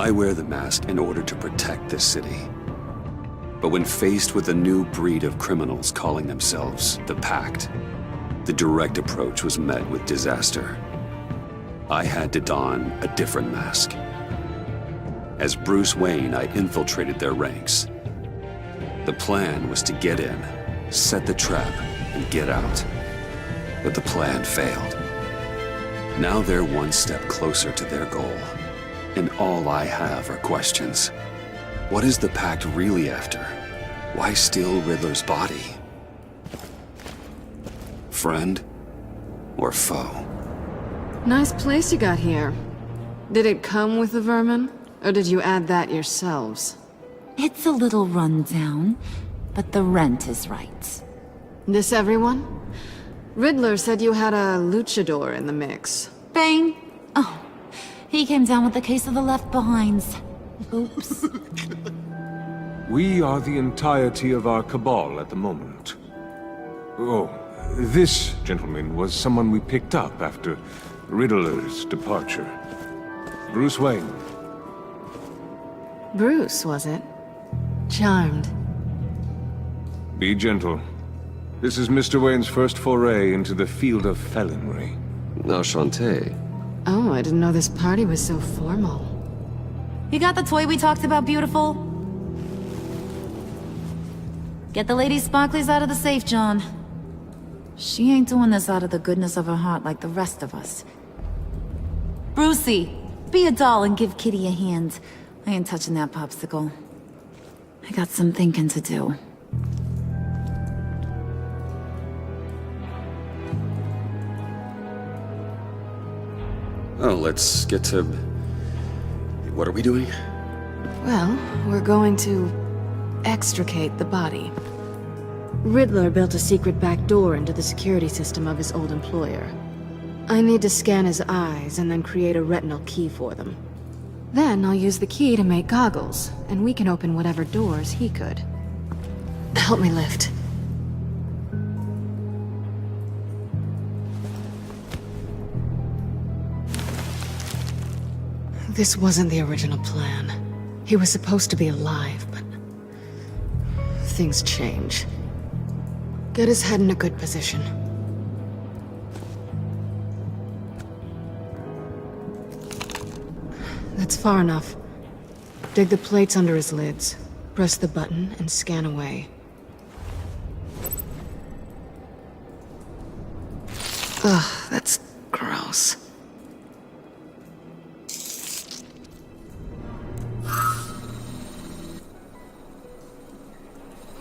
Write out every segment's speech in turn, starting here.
I wear the mask in order to protect this city. But when faced with a new breed of criminals calling themselves the Pact, the direct approach was met with disaster. I had to don a different mask. As Bruce Wayne, I infiltrated their ranks. The plan was to get in, set the trap, and get out. But the plan failed. Now they're one step closer to their goal. And all I have are questions. What is the Pact really after? Why steal Riddler's body? Friend or foe? Nice place you got here. Did it come with the vermin? Or did you add that yourselves? It's a little run down, but the rent is right. This everyone? Riddler said you had a luchador in the mix. Bane? Oh, he came down with a case of the Left Behinds. Oops. We are the entirety of our cabal at the moment. Oh, this gentleman was someone we picked up after Riddler's departure. Bruce Wayne. Bruce, was it? Charmed. Be gentle. This is Mr. Wayne's first foray into the field of felonry. Enchanté. Oh, I didn't know this party was so formal. You got the toy we talked about, beautiful? Get the lady sparklies out of the safe, John. She ain't doing this out of the goodness of her heart like the rest of us. Brucey, be a doll and give Kitty a hand. I ain't touching that popsicle. I got some thinking to do. Oh, let's get to... What are we doing? Well, we're going to extricate the body. Riddler built a secret back door into the security system of his old employer. I need to scan his eyes and then create a retinal key for them. Then I'll use the key to make goggles, and we can open whatever doors he could. Help me lift. This wasn't the original plan. He was supposed to be alive, but... things change. Get his head in a good position. That's far enough. Dig the plates under his lids. Press the button and scan away. Ugh, that's gross.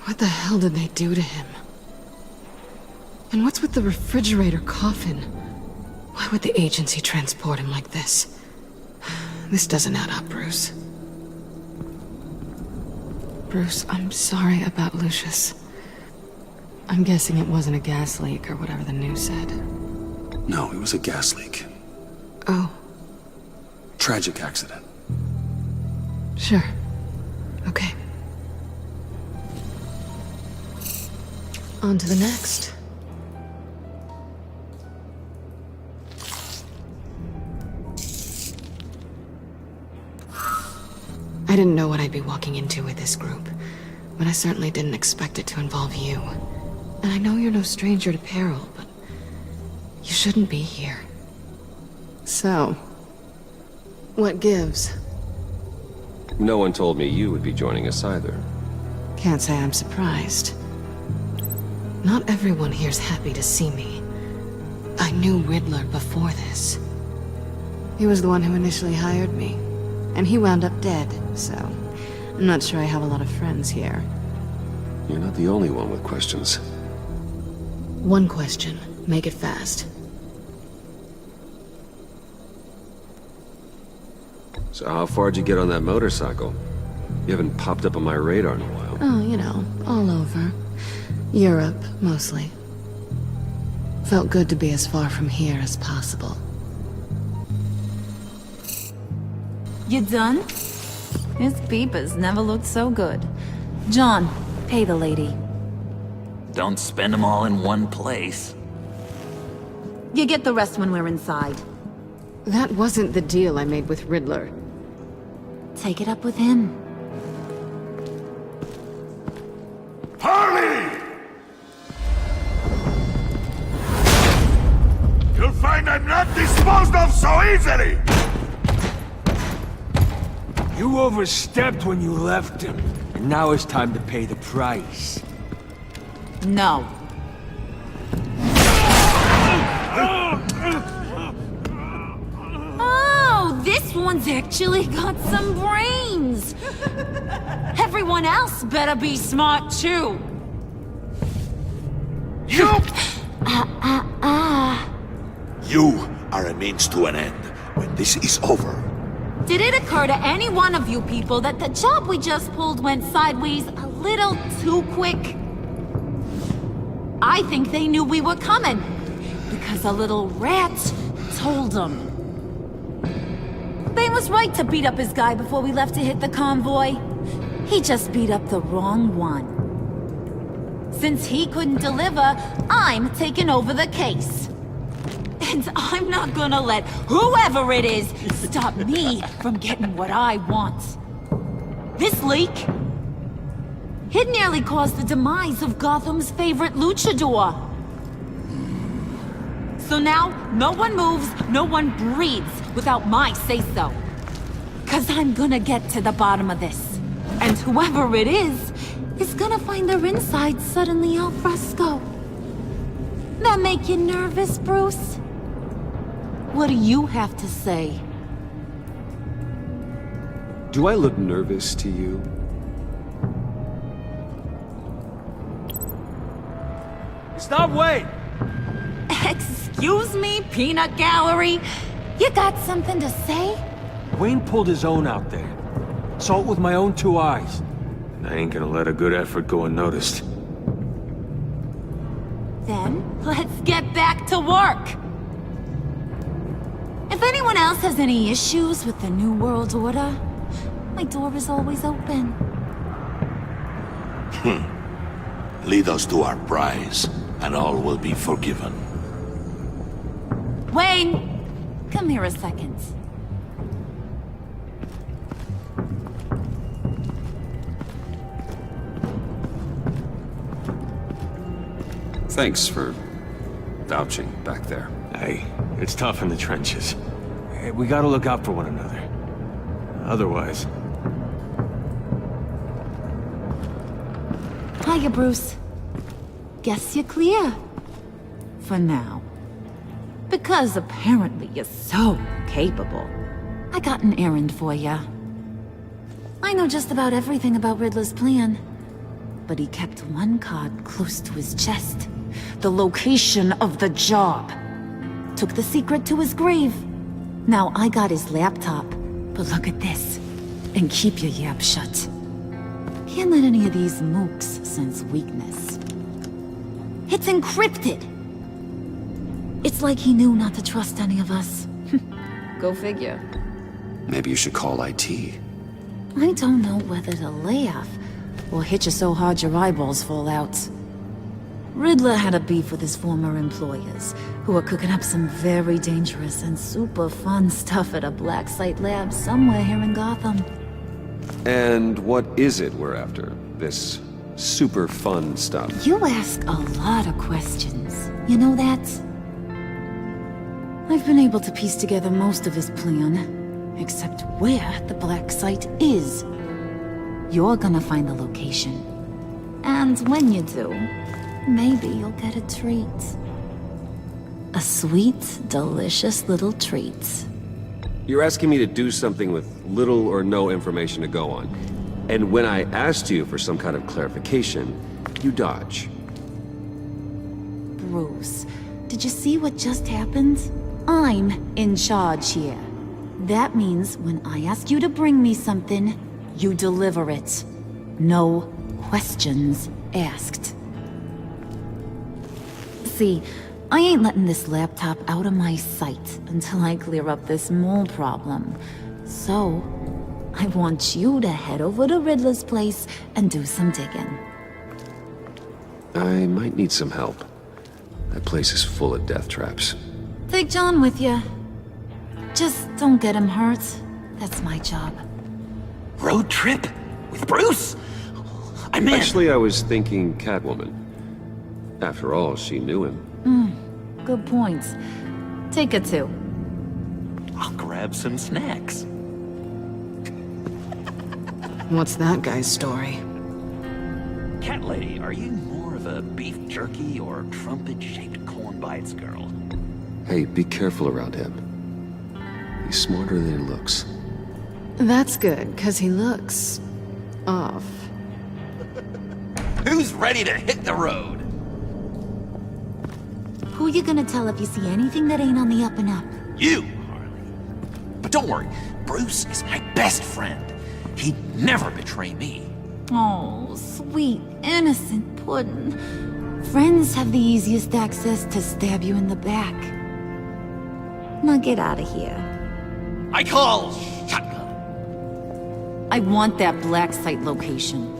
What the hell did they do to him? And what's with the refrigerator coffin? Why would the agency transport him like this? This doesn't add up, Bruce. Bruce, I'm sorry about Lucius. I'm guessing it wasn't a gas leak or whatever the news said. No, it was a gas leak. Oh. Tragic accident. Sure. Okay. On to the next. I didn't know what I'd be walking into with this group, but I certainly didn't expect it to involve you. And I know you're no stranger to peril, but you shouldn't be here. So, what gives? No one told me you would be joining us either. Can't say I'm surprised. Not everyone here's happy to see me. I knew Riddler before this. He was the one who initially hired me, and he wound up dead, so I'm not sure I have a lot of friends here. You're not the only one with questions. One question. Make it fast. So how far'd you get on that motorcycle? You haven't popped up on my radar in a while. Oh, you know, all over. Europe, mostly. Felt good to be as far from here as possible. You done? His peepers never looked so good. John, pay the lady. Don't spend them all in one place. You get the rest when we're inside. That wasn't the deal I made with Riddler. Take it up with him. Harley! You'll find I'm not disposed of so easily! You overstepped when you left him, and now it's time to pay the price. No. Oh, this one's actually got some brains. Everyone else better be smart too. You! You are a means to an end. When this is over, Did it occur to any one of you people that the job we just pulled went sideways a little too quick? I think they knew we were coming, because a little rat told them. Bane was right to beat up his guy before we left to hit the convoy. He just beat up the wrong one. Since he couldn't deliver, I'm taking over the case. And I'm not gonna let whoever it is stop me from getting what I want. This leak, it nearly caused the demise of Gotham's favorite luchador. So now, no one moves, no one breathes without my say-so. 'Cause I'm gonna get to the bottom of this. And whoever it is gonna find their insides suddenly al fresco. That make you nervous, Bruce? What do you have to say? Do I look nervous to you? Stop, wait! Excuse me, peanut gallery? You got something to say? Wayne pulled his own out there. Saw it with my own two eyes. I ain't gonna let a good effort go unnoticed. Then, let's get back to work. If anyone else has any issues with the New World Order, my door is always open. Lead us to our prize, and all will be forgiven. Wayne, come here a second. Thanks for vouching back there. Hey, it's tough in the trenches. Hey, we gotta look out for one another. Otherwise... Hiya, Bruce. Guess you're clear. For now. Because apparently you're so capable. I got an errand for ya. I know just about everything about Riddler's plan. But he kept one card close to his chest. The location of the job. Took the secret to his grave. Now I got his laptop. But look at this. And keep your yap shut. Can't let any of these mooks sense weakness. It's encrypted! It's like he knew not to trust any of us. Go figure. Maybe you should call IT. I don't know whether to laugh or hit you so hard your eyeballs fall out. Riddler had a beef with his former employers, who were cooking up some very dangerous and super fun stuff at a black site lab somewhere here in Gotham. And what is it we're after? This super fun stuff? You ask a lot of questions. You know that? I've been able to piece together most of his plan, except where the black site is. You're gonna find the location. And when you do, maybe you'll get a treat. A sweet, delicious little treat. You're asking me to do something with little or no information to go on. And when I asked you for some kind of clarification, you dodge. Bruce, did you see what just happened? I'm in charge here. That means when I ask you to bring me something, you deliver it. No questions asked. See, I ain't letting this laptop out of my sight until I clear up this mole problem. So, I want you to head over to Riddler's place and do some digging. I might need some help. That place is full of death traps. Take John with you. Just don't get him hurt. That's my job. Road trip? With Bruce? I'm in. Actually, I was thinking Catwoman. After all, she knew him. Good points. Take it too. I'll grab some snacks. What's that guy's story? Cat lady, are you more of a beef jerky or trumpet-shaped corn bites girl? Hey, be careful around him. He's smarter than he looks. That's good, because he looks... off. Who's ready to hit the road? Who you gonna tell if you see anything that ain't on the up and up? You, Harley. But don't worry, Bruce is my best friend. He'd never betray me. Oh, sweet, innocent puddin'. Friends have the easiest access to stab you in the back. Now get out of here. I call shotgun. I want that black site location.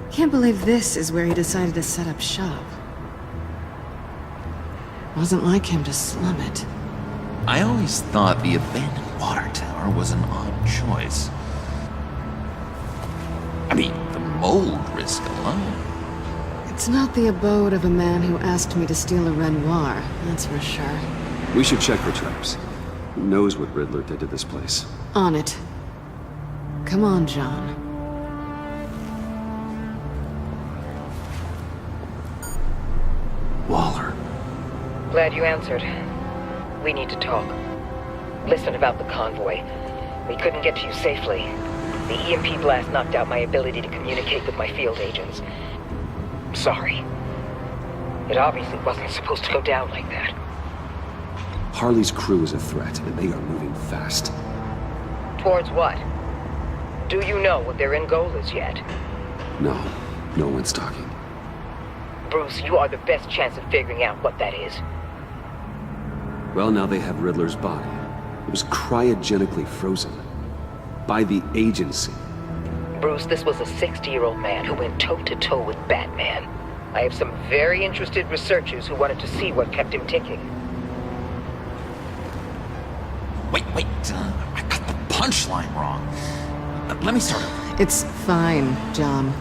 Can't believe this is where he decided to set up shop. Wasn't like him to slum it. I always thought the abandoned water tower was an odd choice. I mean, the mold risk alone. It's not the abode of a man who asked me to steal a Renoir, that's for sure. We should check for traps. Who knows what Riddler did to this place? On it. Come on, John. Waller. Glad you answered. We need to talk. Listen about the convoy. We couldn't get to you safely. The EMP blast knocked out my ability to communicate with my field agents. Sorry. It obviously wasn't supposed to go down like that. Harley's crew is a threat, and they are moving fast. Towards what? Do you know what their end goal is yet? No, no one's talking. Bruce, you are the best chance of figuring out what that is. Well, now they have Riddler's body. It was cryogenically frozen. By the agency. Bruce, this was a 60-year-old man who went toe-to-toe with Batman. I have some very interested researchers who wanted to see what kept him ticking. Wait, I got the punchline wrong. Let me start over. It's fine, John.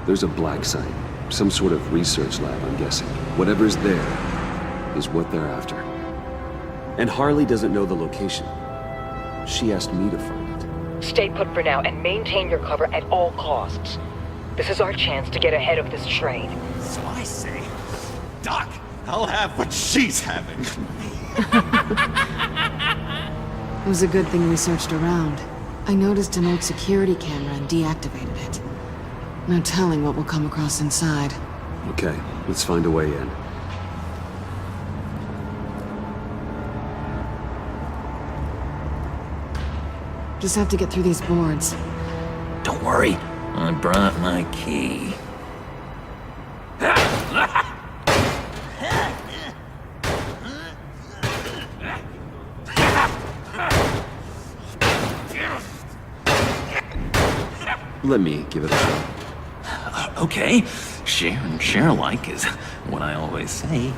There's a black site. Some sort of research lab, I'm guessing. Whatever's there is what they're after. And Harley doesn't know the location. She asked me to find it. Stay put for now and maintain your cover at all costs. This is our chance to get ahead of this train. So I say, Doc, I'll have what she's having. It was a good thing we searched around. I noticed an old security camera and deactivated it. No telling what we'll come across inside. Okay, let's find a way in. Just have to get through these boards. Don't worry, I brought my key. Let me give it a shot. Okay, share and share alike is what I always say.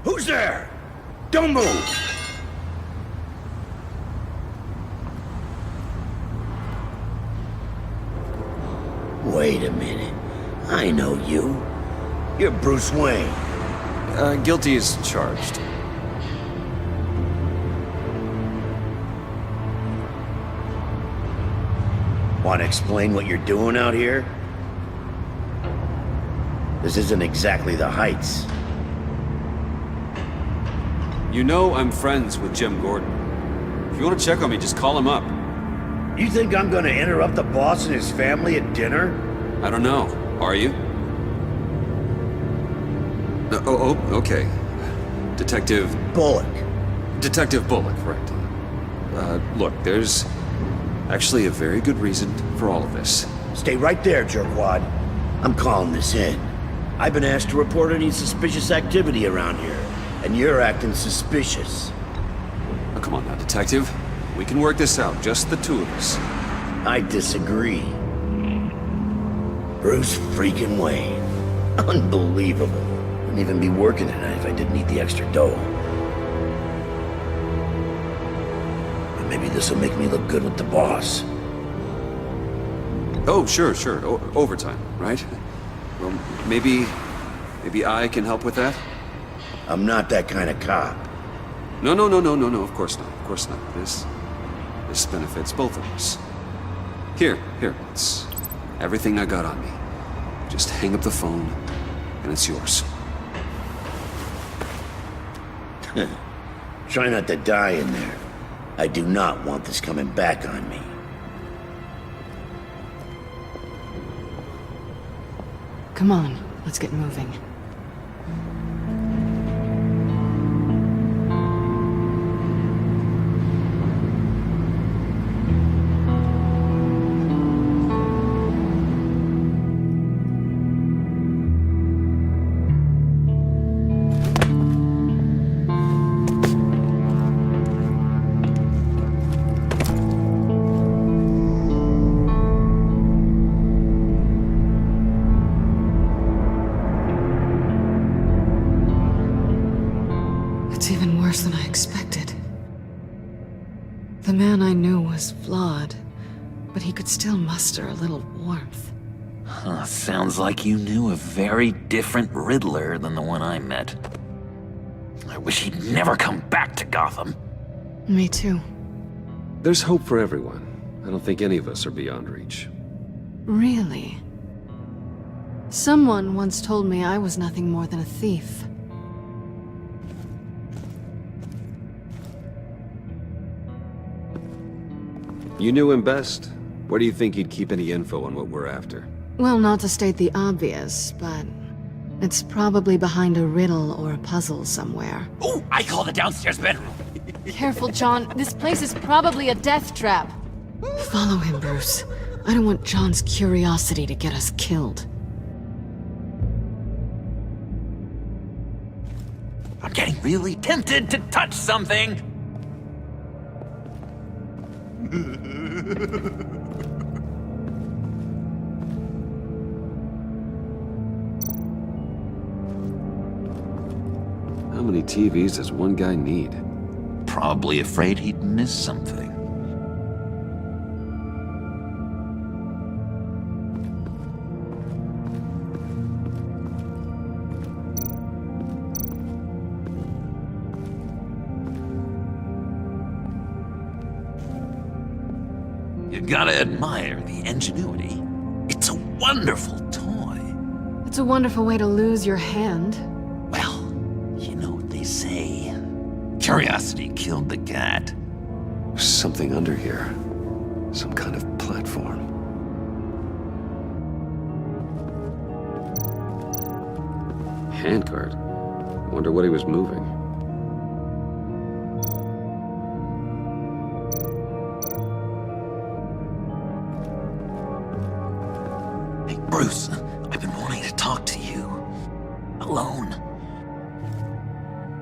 Who's there? Don't move! Wait a minute. I know you. You're Bruce Wayne. Guilty as charged. Want to explain what you're doing out here? This isn't exactly the Heights. You know I'm friends with Jim Gordon. If you want to check on me, just call him up. You think I'm gonna interrupt the boss and his family at dinner? I don't know. Are you? Okay. Detective Bullock. Bullock, right. Look, there's actually a very good reason for all of this. Stay right there, jerkwad. I'm calling this in. I've been asked to report any suspicious activity around here, and you're acting suspicious. Oh, come on now, Detective. We can work this out, just the two of us. I disagree. Bruce freaking Wayne. Unbelievable. Wouldn't even be working tonight if I didn't need the extra dough. But maybe this will make me look good with the boss. Oh, sure. Overtime, right? Well, maybe I can help with that? I'm not that kind of cop. No, of course not. This benefits both of us. Here, it's everything I got on me. Just hang up the phone, and it's yours. Try not to die in there. I do not want this coming back on me. Come on, let's get moving. It's even worse than I expected. The man I knew was flawed, but he could still muster a little warmth. Sounds like you knew a very different Riddler than the one I met. I wish he'd never come back to Gotham. Me too. There's hope for everyone. I don't think any of us are beyond reach. Really? Someone once told me I was nothing more than a thief. You knew him best. Where do you think he'd keep any info on what we're after? Well, not to state the obvious, but it's probably behind a riddle or a puzzle somewhere. Oh, I call the downstairs bedroom. Careful, John. This place is probably a death trap. Follow him, Bruce. I don't want John's curiosity to get us killed. I'm getting really tempted to touch something. How many TVs does one guy need? Probably afraid he'd miss something. You gotta admire the ingenuity. It's a wonderful toy. It's a wonderful way to lose your hand. Well, you know what they say. Curiosity killed the cat. There's something under here. Some kind of platform. Handcart. Wonder what he was moving. Hey, Bruce, I've been wanting to talk to you. Alone.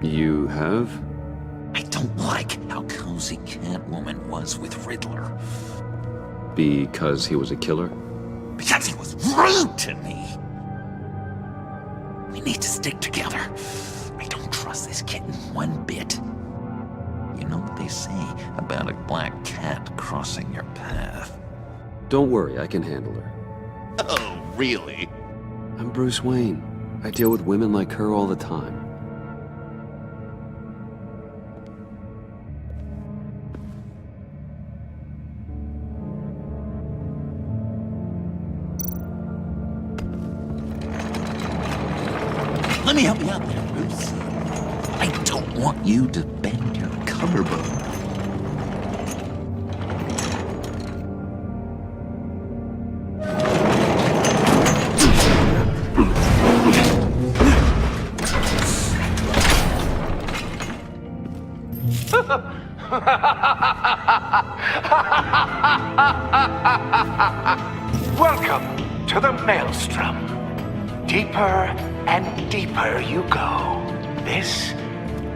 You have? I don't like how cozy Catwoman was with Riddler. Because he was a killer? Because he was rude to me. We need to stick together. I don't trust this kitten one bit. You know what they say about a black cat crossing your path? Don't worry, I can handle her. Oh, really? I'm Bruce Wayne. I deal with women like her all the time. Let me help you out there, Bruce. I don't want you to bend your collarbone. Welcome to the Maelstrom. Deeper and deeper you go. This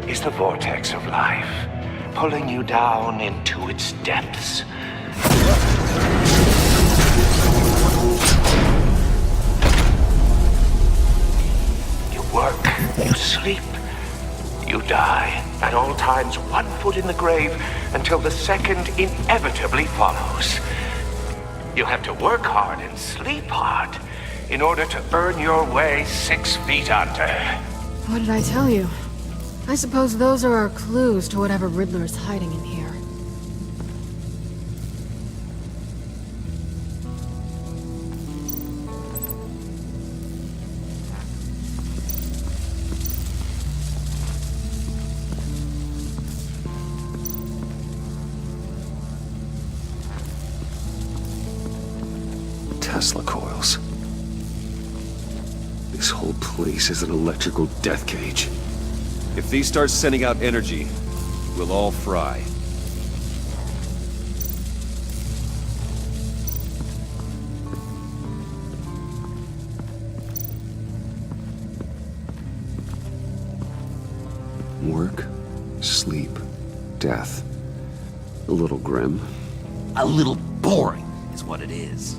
is the vortex of life, pulling you down into its depths. You work, you sleep, you die. At all times, 1 foot in the grave until the second inevitably follows. You have to work hard and sleep hard in order to earn your way 6 feet under. What did I tell you? I suppose those are our clues to whatever Riddler is hiding in here. Tesla coils. This whole place is an electrical death cage. If these start sending out energy, we'll all fry. Work, sleep, death. A little grim. A little boring is what it is.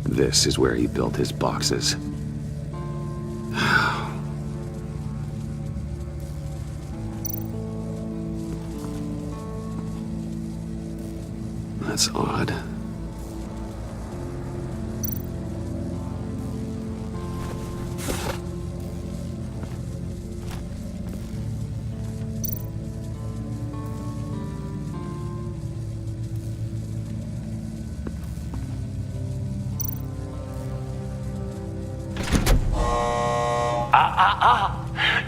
This is where he built his boxes. That's odd.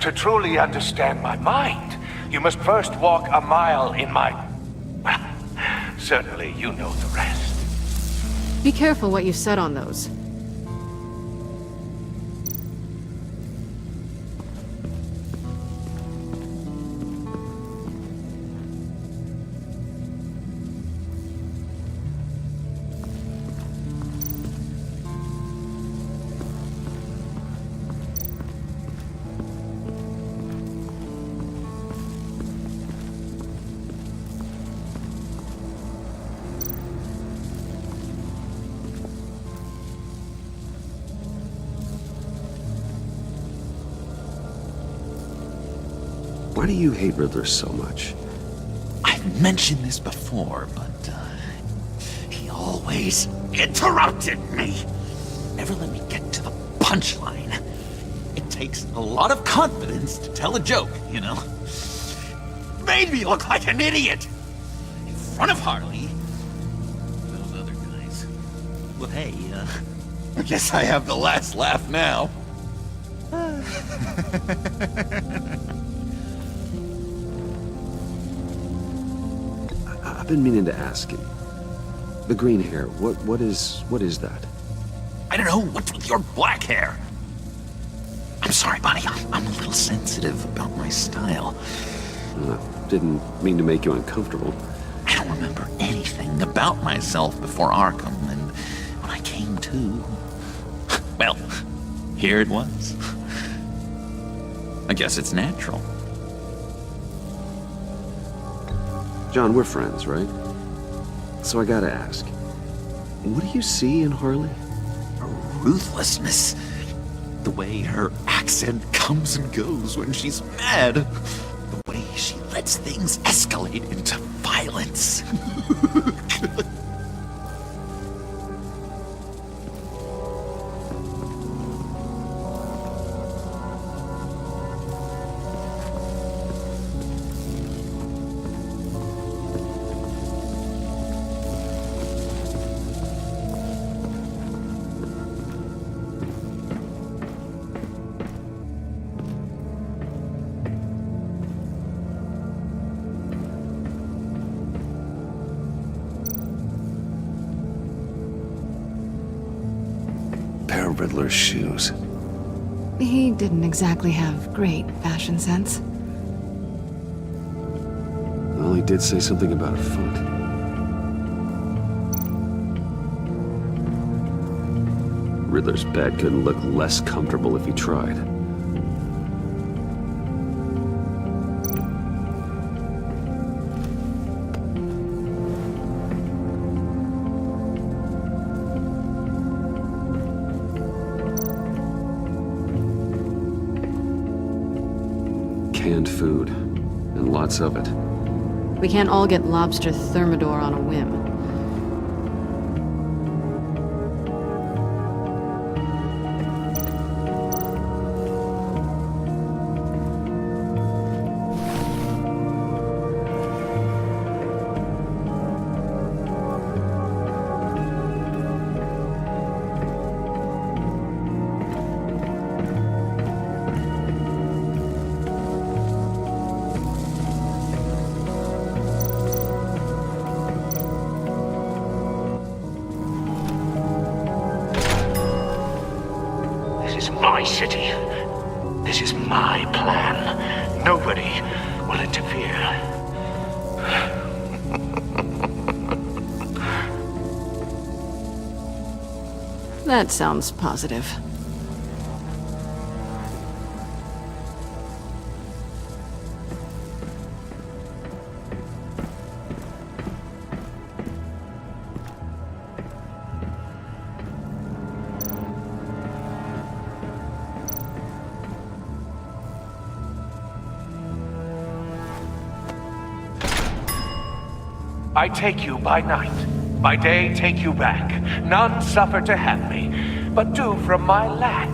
To truly understand my mind, you must first walk a mile in my... Well, certainly you know the rest. Be careful what you said on those. Why do you hate Riddler so much? I've mentioned this before, but he always interrupted me. Never let me get to the punchline. It takes a lot of confidence to tell a joke, you know? Made me look like an idiot in front of Harley. Those other guys. Well, hey, I guess I have the last laugh now. I've been meaning to ask you. The green hair, what is that? I don't know, what's with your black hair? I'm sorry, buddy, I'm a little sensitive about my style. Didn't mean to make you uncomfortable. I don't remember anything about myself before Arkham, and when I came to... Well, here it was. I guess it's natural. John, we're friends, right? So I gotta ask, what do you see in Harley? Ruthlessness. The way her accent comes and goes when she's mad. The way she lets things escalate into violence. wear Riddler's shoes? He didn't exactly have great fashion sense. Well, he did say something about a foot. Riddler's bed couldn't look less comfortable if he tried. Canned food, and lots of it. We can't all get lobster thermidor on a whim. This is my city. This is my plan. Nobody will interfere. That sounds positive. I take you by night. By day, take you back. None suffer to have me, but do from my lack.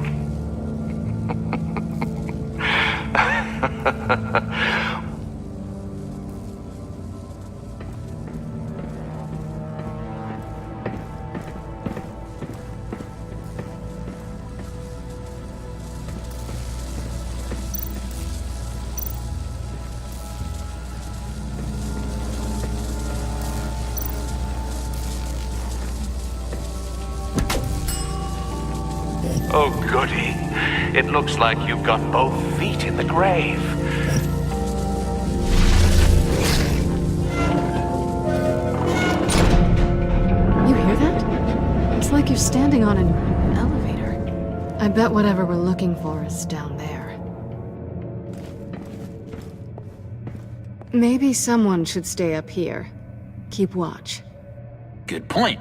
Oh, goody. It looks like you've got both feet in the grave. You hear that? It's like you're standing on an elevator. I bet whatever we're looking for is down there. Maybe someone should stay up here. Keep watch. Good point.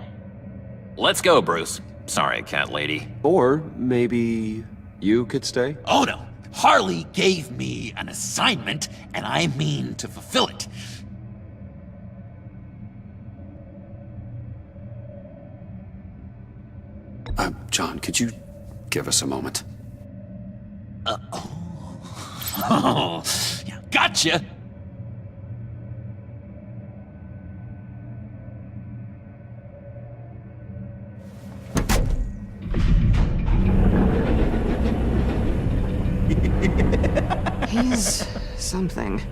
Let's go, Bruce. Sorry, cat lady. Or maybe you could stay? Oh no! Harley gave me an assignment, and I mean to fulfill it. John, could you give us a moment? Oh, yeah, gotcha! He's something.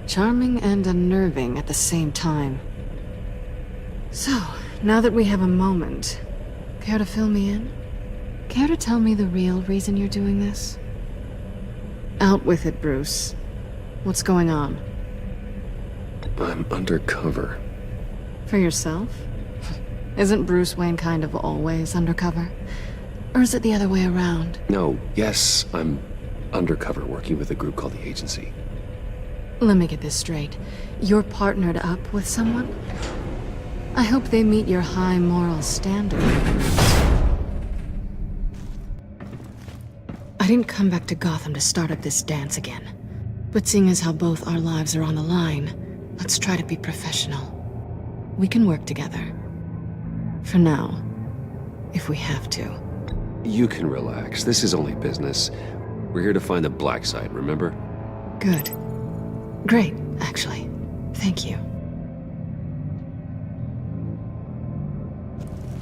Charming and unnerving at the same time. So, now that we have a moment, care to fill me in? Care to tell me the real reason you're doing this? Out with it, Bruce. What's going on? I'm undercover. For yourself? Isn't Bruce Wayne kind of always undercover? Or is it the other way around? No, yes, I'm undercover working with a group called the Agency. Let me get this straight. You're partnered up with someone? I hope they meet your high moral standard. I didn't come back to Gotham to start up this dance again. But seeing as how both our lives are on the line, let's try to be professional. We can work together. For now. If we have to. You can relax. This is only business. We're here to find the black site, remember? Good. Great, actually. Thank you.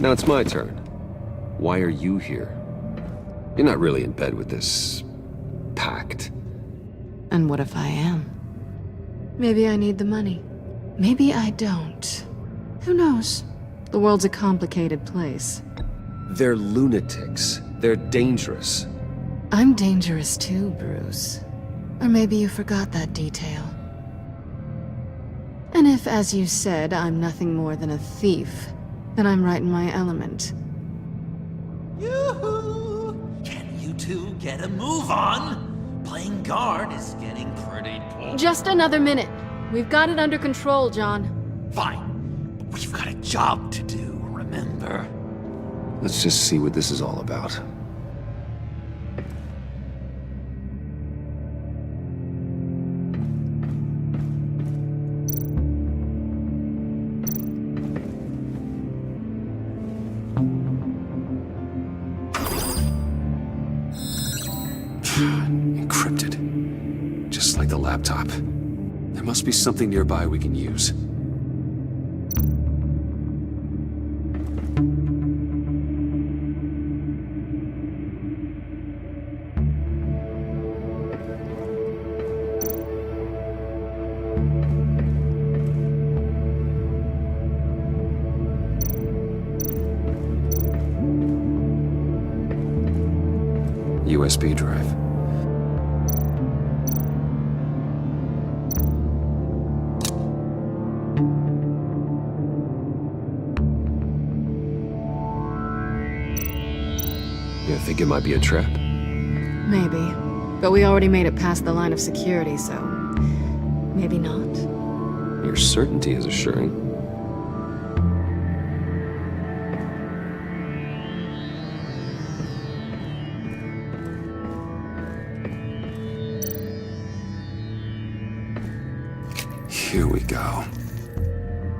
Now it's my turn. Why are you here? You're not really in bed with this pact. And what if I am? Maybe I need the money. Maybe I don't. Who knows? The world's a complicated place. They're lunatics. They're dangerous. I'm dangerous too, Bruce. Or maybe you forgot that detail. And if, as you said, I'm nothing more than a thief, then I'm right in my element. Yoo-hoo! Can you two get a move on? Playing guard is getting pretty boring. Just another minute. We've got it under control, John. Fine. But we've got a job to do, remember? Let's just see what this is all about. Encrypted. Just like the laptop. There must be something nearby we can use. USB drive. You think it might be a trap? Maybe. But we already made it past the line of security, so... maybe not. Your certainty is assuring. Here we go.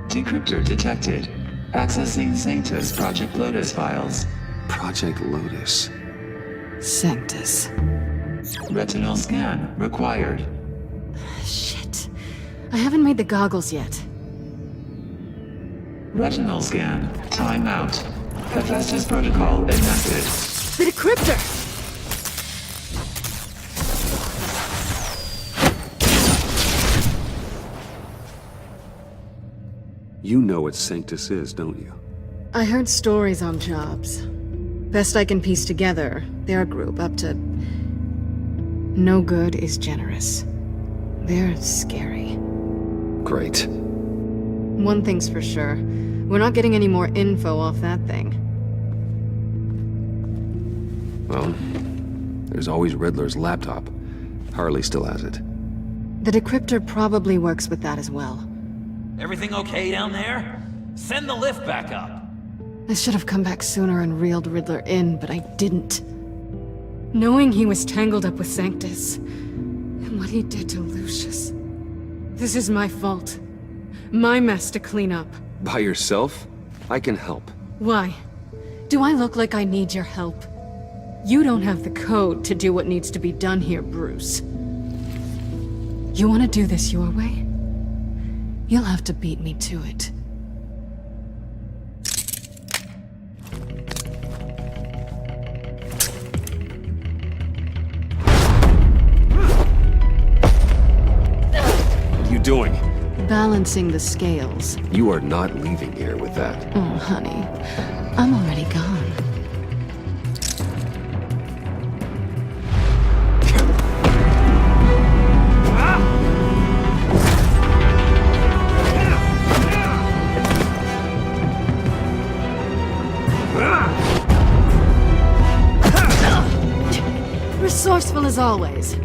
Decryptor detected. Accessing Sanctus Project Lotus files. Project Lotus. Sanctus. Retinal scan required. Shit. I haven't made the goggles yet. Retinal scan. Timeout. Hephaestus protocol enacted. The decryptor! You know what Sanctus is, don't you? I heard stories on jobs. Best I can piece together, their group up to... no good is generous. They're scary. Great. One thing's for sure. We're not getting any more info off that thing. Well, there's always Riddler's laptop. Harley still has it. The decryptor probably works with that as well. Everything okay down there? Send the lift back up. I should have come back sooner and reeled Riddler in, but I didn't. Knowing he was tangled up with Sanctus, and what he did to Lucius. This is my fault. My mess to clean up. By yourself? I can help. Why? Do I look like I need your help? You don't have the code to do what needs to be done here, Bruce. You want to do this your way? You'll have to beat me to it. What are you doing? Balancing the scales. You are not leaving here with that. Oh, honey. I'm already gone. Resourceful as always.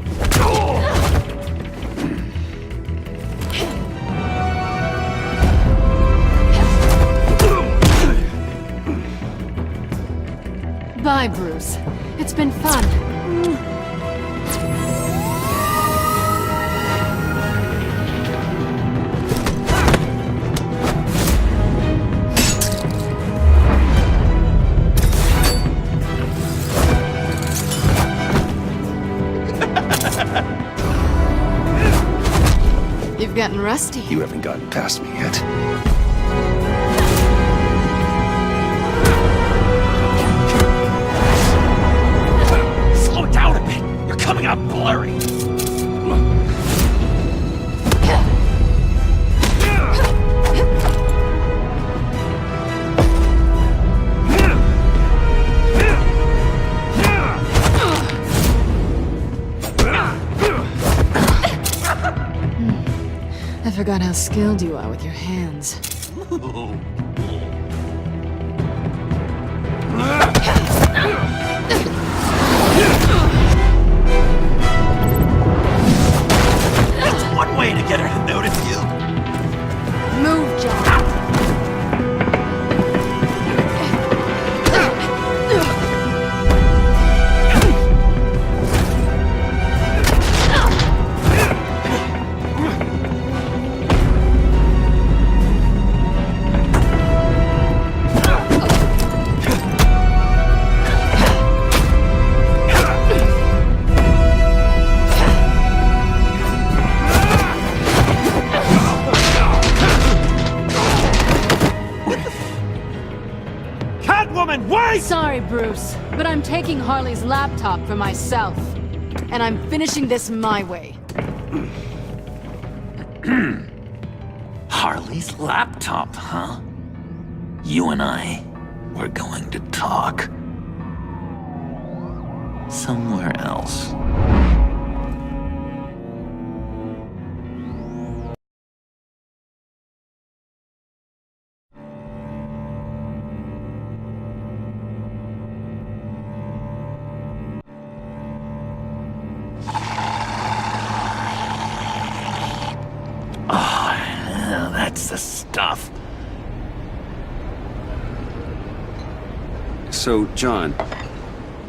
Bye, Bruce. It's been fun. You've gotten rusty. You haven't gotten past me yet. Slow it down a bit. You're coming out blurry. forgot how skilled you are with your hands. That's one way to get her to notice you. Move, John. Sorry, Bruce, but I'm taking Harley's laptop for myself. And I'm finishing this my way. Harley's laptop, huh? You and I, we're going to talk. Somewhere else. That's the stuff. So, John,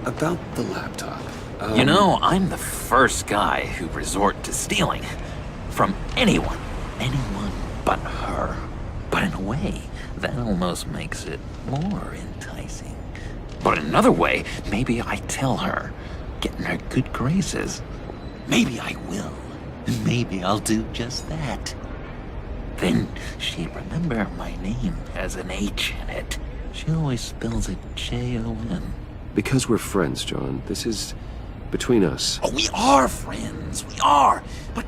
about the laptop. You know, I'm the first guy who resort to stealing. From anyone. Anyone but her. But in a way, that almost makes it more enticing. But in another way, maybe I tell her, get in her good graces. Maybe I will. And maybe I'll do just that. Then she'd remember my name has an H in it. She always spells it Jon. Because we're friends, John. This is between us. Oh, we are friends. We are. But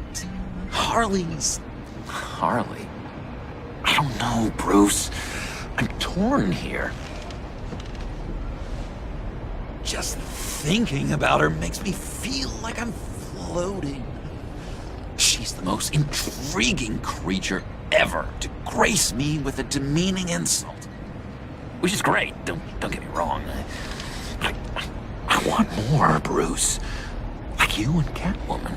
Harley's... Harley? I don't know, Bruce. I'm torn here. Just thinking about her makes me feel like I'm floating. She's the most intriguing creature ever to grace me with a demeaning insult. Which is great, don't get me wrong. I want more, Bruce. Like you and Catwoman.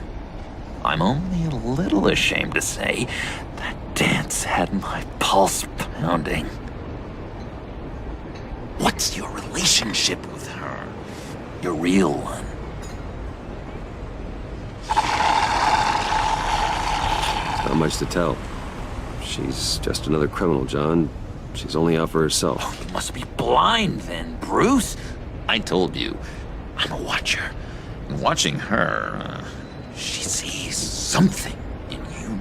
I'm only a little ashamed to say that dance had my pulse pounding. What's your relationship with her? Your real one? Not much to tell. She's just another criminal, John. She's only out for herself. Oh, you must be blind then, Bruce. I told you, I'm a watcher. And watching her, she sees something in you.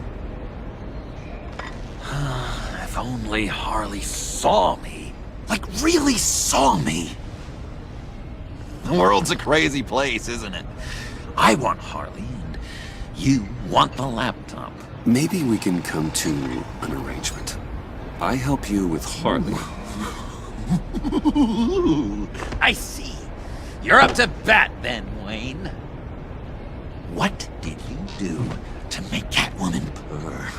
If only Harley saw me. Like, really saw me. The world's a crazy place, isn't it? I want Harley, and you want the laptop. Maybe we can come to an arrangement. I help you with Harley. I see. You're up to bat then, Wayne. What did you do to make Catwoman purr?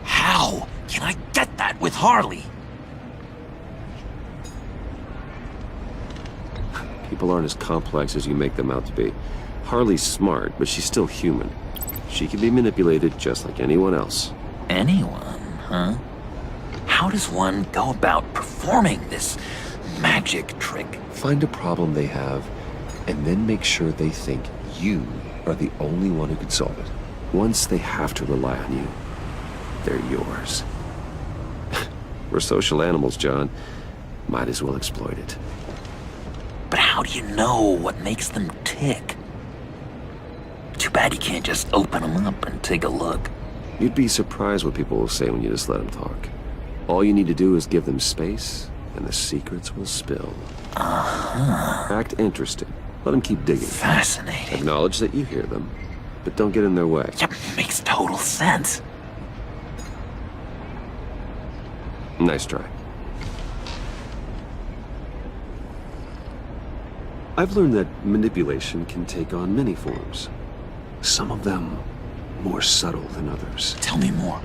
How can I get that with Harley? People aren't as complex as you make them out to be. Harley's smart, but she's still human. She can be manipulated just like anyone else. Anyone, huh? How does one go about performing this magic trick? Find a problem they have, and then make sure they think you are the only one who can solve it. Once they have to rely on you, they're yours. We're social animals, John. Might as well exploit it. But how do you know what makes them tick? Too bad you can't just open them up and take a look. You'd be surprised what people will say when you just let them talk. All you need to do is give them space, and the secrets will spill. Act interested. Let them keep digging. Fascinating. Acknowledge that you hear them, but don't get in their way. Yep, makes total sense. Nice try. I've learned that manipulation can take on many forms. Some of them more subtle than others. Tell me more.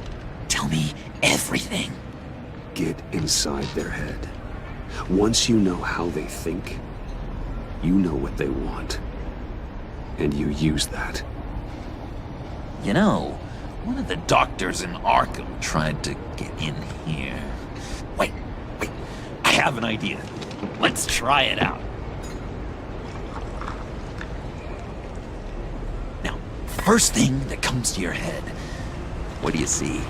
Tell me everything. Get inside their head. Once you know how they think, you know what they want. And you use that. You know, one of the doctors in Arkham tried to get in here. Wait. I have an idea. Let's try it out. Now, first thing that comes to your head, what do you see?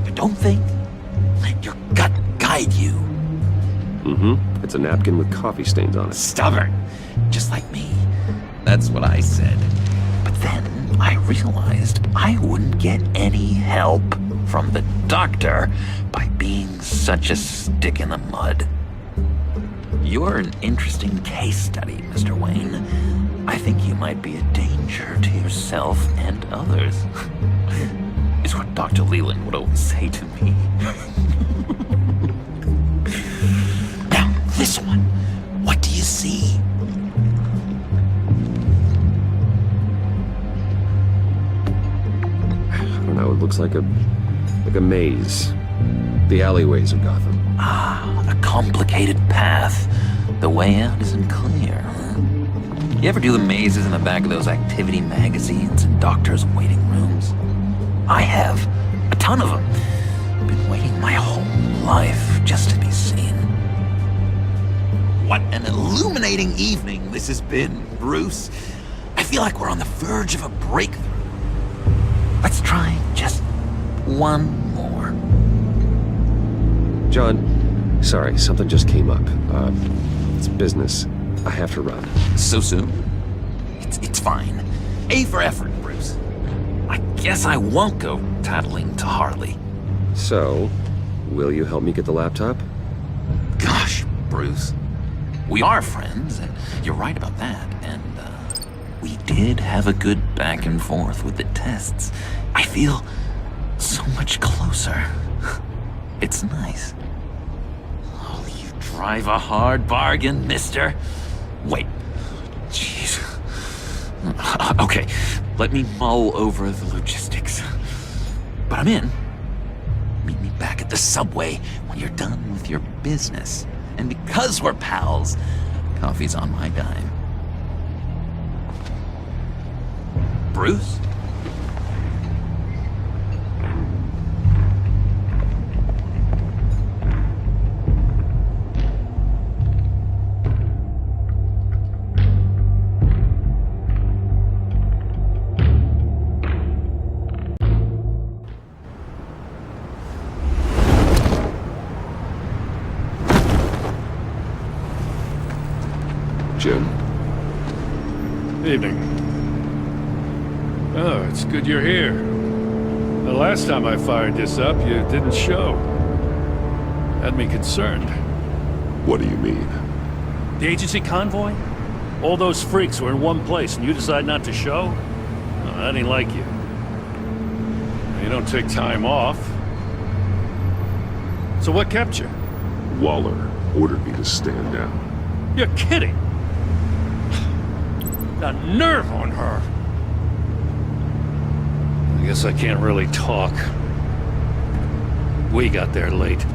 But don't think. Let your gut guide you. Mm-hmm. It's a napkin with coffee stains on it. Stubborn. Just like me. That's what I said. But then I realized I wouldn't get any help from the doctor by being such a stick in the mud. You're an interesting case study, Mr. Wayne. I think you might be a danger to yourself and others. It's what Dr. Leland would always say to me. Now, this one. What do you see? I don't know, it looks like a maze. The alleyways of Gotham. Ah, a complicated path. The way out isn't clear. You ever do the mazes in the back of those activity magazines and doctors' waiting rooms? I have. A ton of them. Been waiting my whole life just to be seen. What an illuminating evening this has been, Bruce. I feel like we're on the verge of a breakthrough. Let's try just one more. John, sorry, something just came up. It's business. I have to run. So soon? It's fine. A for effort, Bruce. I guess I won't go tattling to Harley. So, will you help me get the laptop? Gosh, Bruce. We are friends, and you're right about that. And, we did have a good back and forth with the tests. I feel so much closer. It's nice. Oh, you drive a hard bargain, mister. Wait. Jeez. Okay, let me mull over the logistics. But I'm in. Meet me back at the subway when you're done with your business. And because we're pals, coffee's on my dime. Bruce? Jim. Evening. Oh, it's good you're here. The last time I fired this up, you didn't show. Had me concerned. What do you mean? The agency convoy? All those freaks were in one place and you decide not to show? Oh, that ain't like you. You don't take time off. So what kept you? Waller ordered me to stand down. You're kidding! The nerve on her! I guess I can't really talk. We got there late.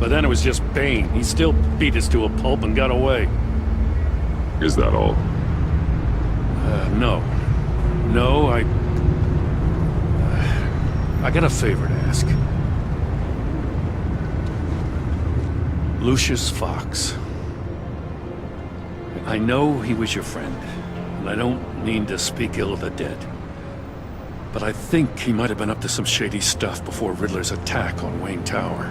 But then it was just Bane. He still beat us to a pulp and got away. Is that all? No. No, I got a favor to ask. Lucius Fox. I know he was your friend, and I don't mean to speak ill of the dead. But I think he might have been up to some shady stuff before Riddler's attack on Wayne Tower.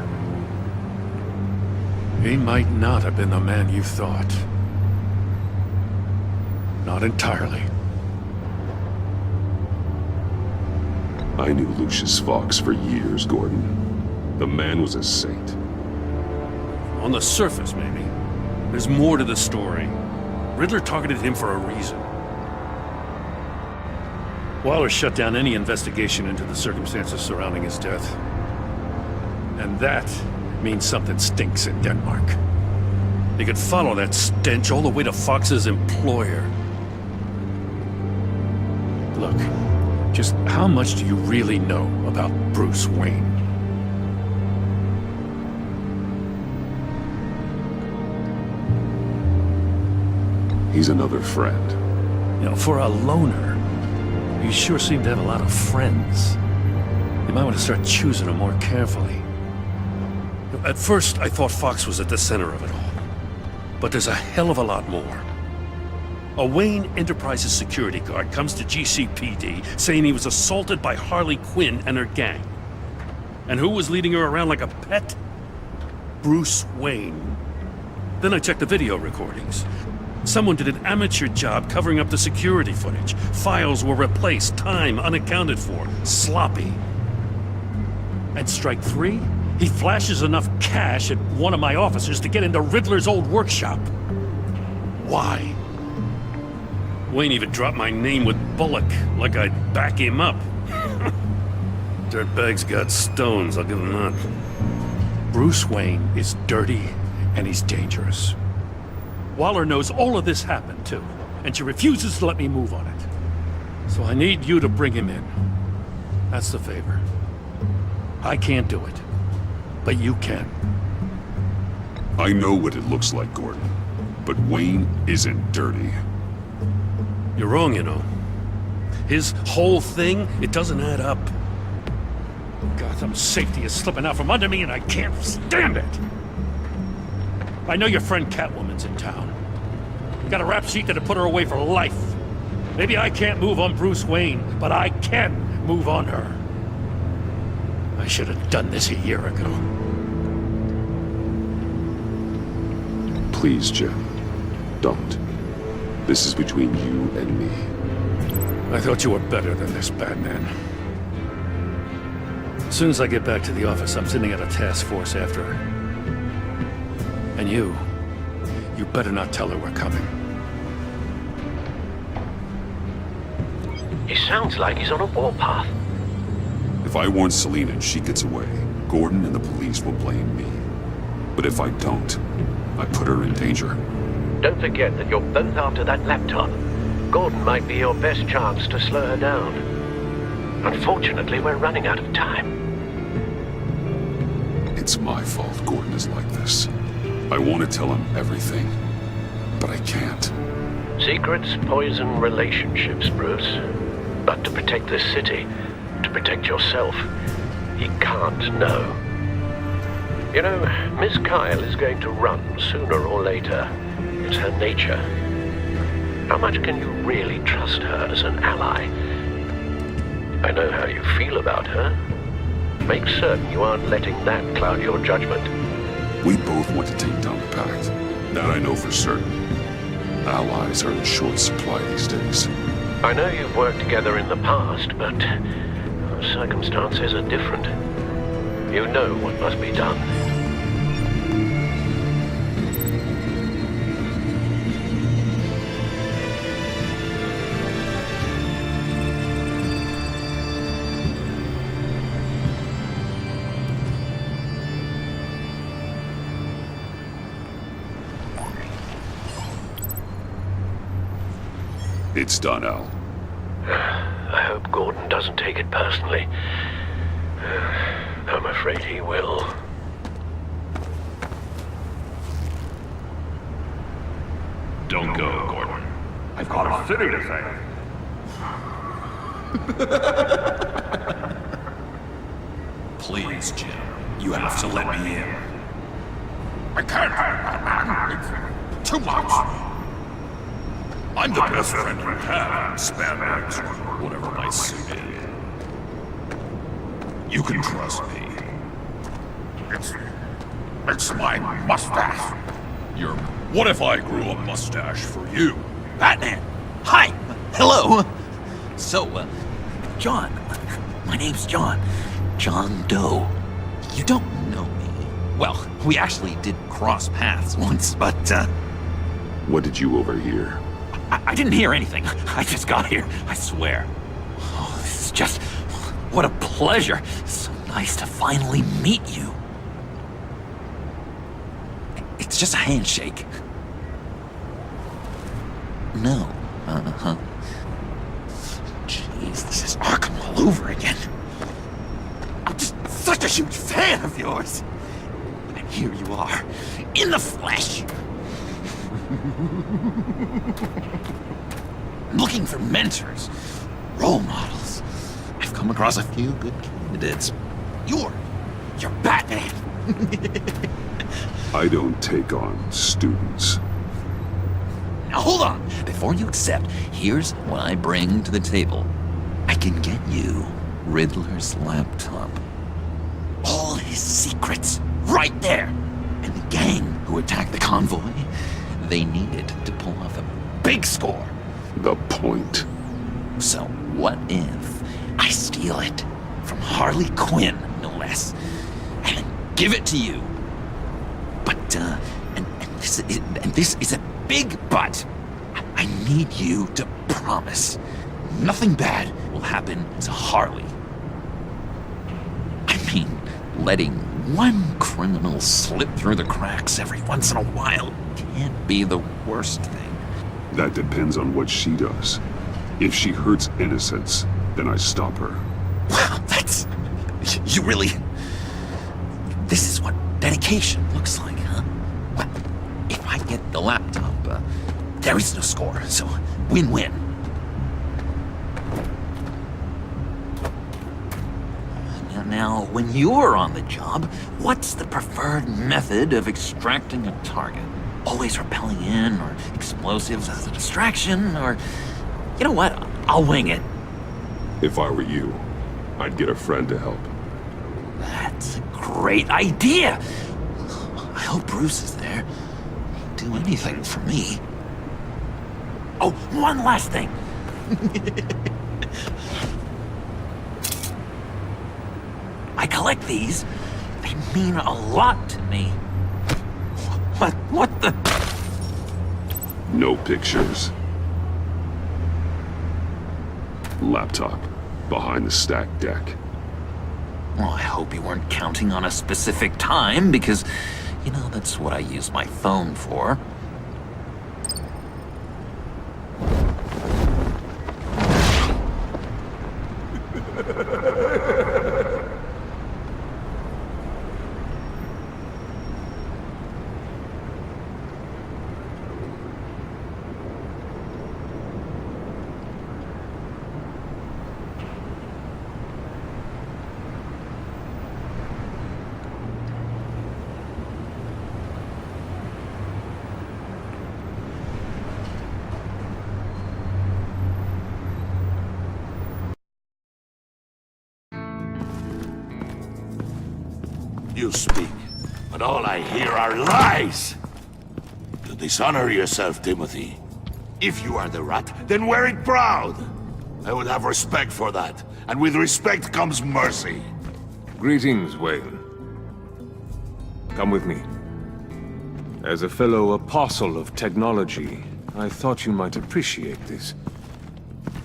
He might not have been the man you thought. Not entirely. I knew Lucius Fox for years, Gordon. The man was a saint. On the surface, maybe. There's more to the story. Riddler targeted him for a reason. Waller shut down any investigation into the circumstances surrounding his death. And that means something stinks in Denmark. They could follow that stench all the way to Fox's employer. Look, Just how much do you really know about Bruce Wayne? He's another friend. You know, for a loner, you sure seem to have a lot of friends. You might want to start choosing them more carefully. At first, I thought Fox was at the center of it all. But there's a hell of a lot more. A Wayne Enterprises security guard comes to GCPD saying he was assaulted by Harley Quinn and her gang. And who was leading her around like a pet? Bruce Wayne. Then I checked the video recordings. Someone did an amateur job covering up the security footage. Files were replaced, time unaccounted for, sloppy. At strike 3, he flashes enough cash at one of my officers to get into Riddler's old workshop. Why? Wayne even dropped my name with Bullock, like I'd back him up. Dirtbag's got stones, I'll give him that. Bruce Wayne is dirty, and he's dangerous. Waller knows all of this happened, too, and she refuses to let me move on it. So I need you to bring him in. That's the favor. I can't do it, but you can. I know what it looks like, Gordon, but Wayne isn't dirty. You're wrong, you know. His whole thing, it doesn't add up. Gotham's safety is slipping out from under me, and I can't stand it! I know your friend Catwoman's in town. Got a rap sheet that'd put her away for life. Maybe I can't move on Bruce Wayne, but I can move on her. I should have done this a year ago. Please, Jim. Don't. This is between you and me. I thought you were better than this, Batman. As soon as I get back to the office, I'm sending out a task force after her. And you better not tell her we're coming. He sounds like he's on a warpath. If I warn Selina and she gets away, Gordon and the police will blame me. But if I don't, I put her in danger. Don't forget that you're both after that laptop. Gordon might be your best chance to slow her down. Unfortunately, we're running out of time. It's my fault Gordon is like this. I want to tell him everything, but I can't. Secrets poison relationships, Bruce. But to protect this city, to protect yourself, he can't know. You know, Miss Kyle is going to run sooner or later. It's her nature. How much can you really trust her as an ally? I know how you feel about her. Make certain you aren't letting that cloud your judgment. We both want to take down the Pact. That I know for certain. Allies are in short supply these days. I know you've worked together in the past, but circumstances are different. You know what must be done. It's done, Al. I hope Gordon doesn't take it personally. I'm afraid he will. Don't go, Gordon. I've got a city to save. Please, Jim. You have to let me in. I can't, Batman. It's too much. I'm the best friend you have, spandex, or whatever my suit is. You can trust me. It's my mustache. What if I grew a mustache for you? Batman! Hi! Hello! So, John. My name's John. John Doe. You don't know me. Well, we actually did cross paths once, but, What did you overhear? I didn't hear anything. I just got here, I swear. Oh, this is just... what a pleasure. So nice to finally meet you. It's just a handshake. No. Jeez, this is Arkham all over again. I'm just such a huge fan of yours. And here you are, in the flesh. Looking for mentors, role models. I've come across a few good candidates. You're Batman. I don't take on students. Now hold on. Before you accept, here's what I bring to the table. I can get you Riddler's laptop. All his secrets, right there. And the gang who attacked the convoy, they needed to pull off a big score. The point. So what if I steal it from Harley Quinn, no less, and then give it to you? But, this is a big but. I need you to promise nothing bad will happen to Harley. I mean, letting one criminal slip through the cracks every once in a while can't be the worst thing. That depends on what she does. If she hurts innocents, then I stop her. Wow, that's... You really... This is what dedication looks like, huh? Well, if I get the laptop, there is no score, so win-win. Now, when you're on the job, what's the preferred method of extracting a target? Always rappelling in, or explosives as a distraction, or... You know what? I'll wing it. If I were you, I'd get a friend to help. That's a great idea! I hope Bruce is there. He'd do anything for me. Oh, one last thing! I collect these. They mean a lot to me. What the... No pictures. Laptop. Behind the stacked deck. Well, I hope you weren't counting on a specific time, because, you know, that's what I use my phone for. You speak, but all I hear are lies! You dishonor yourself, Timothy. If you are the rat, then wear it proud! I would have respect for that, and with respect comes mercy. Greetings, Wayne. Come with me. As a fellow apostle of technology, I thought you might appreciate this.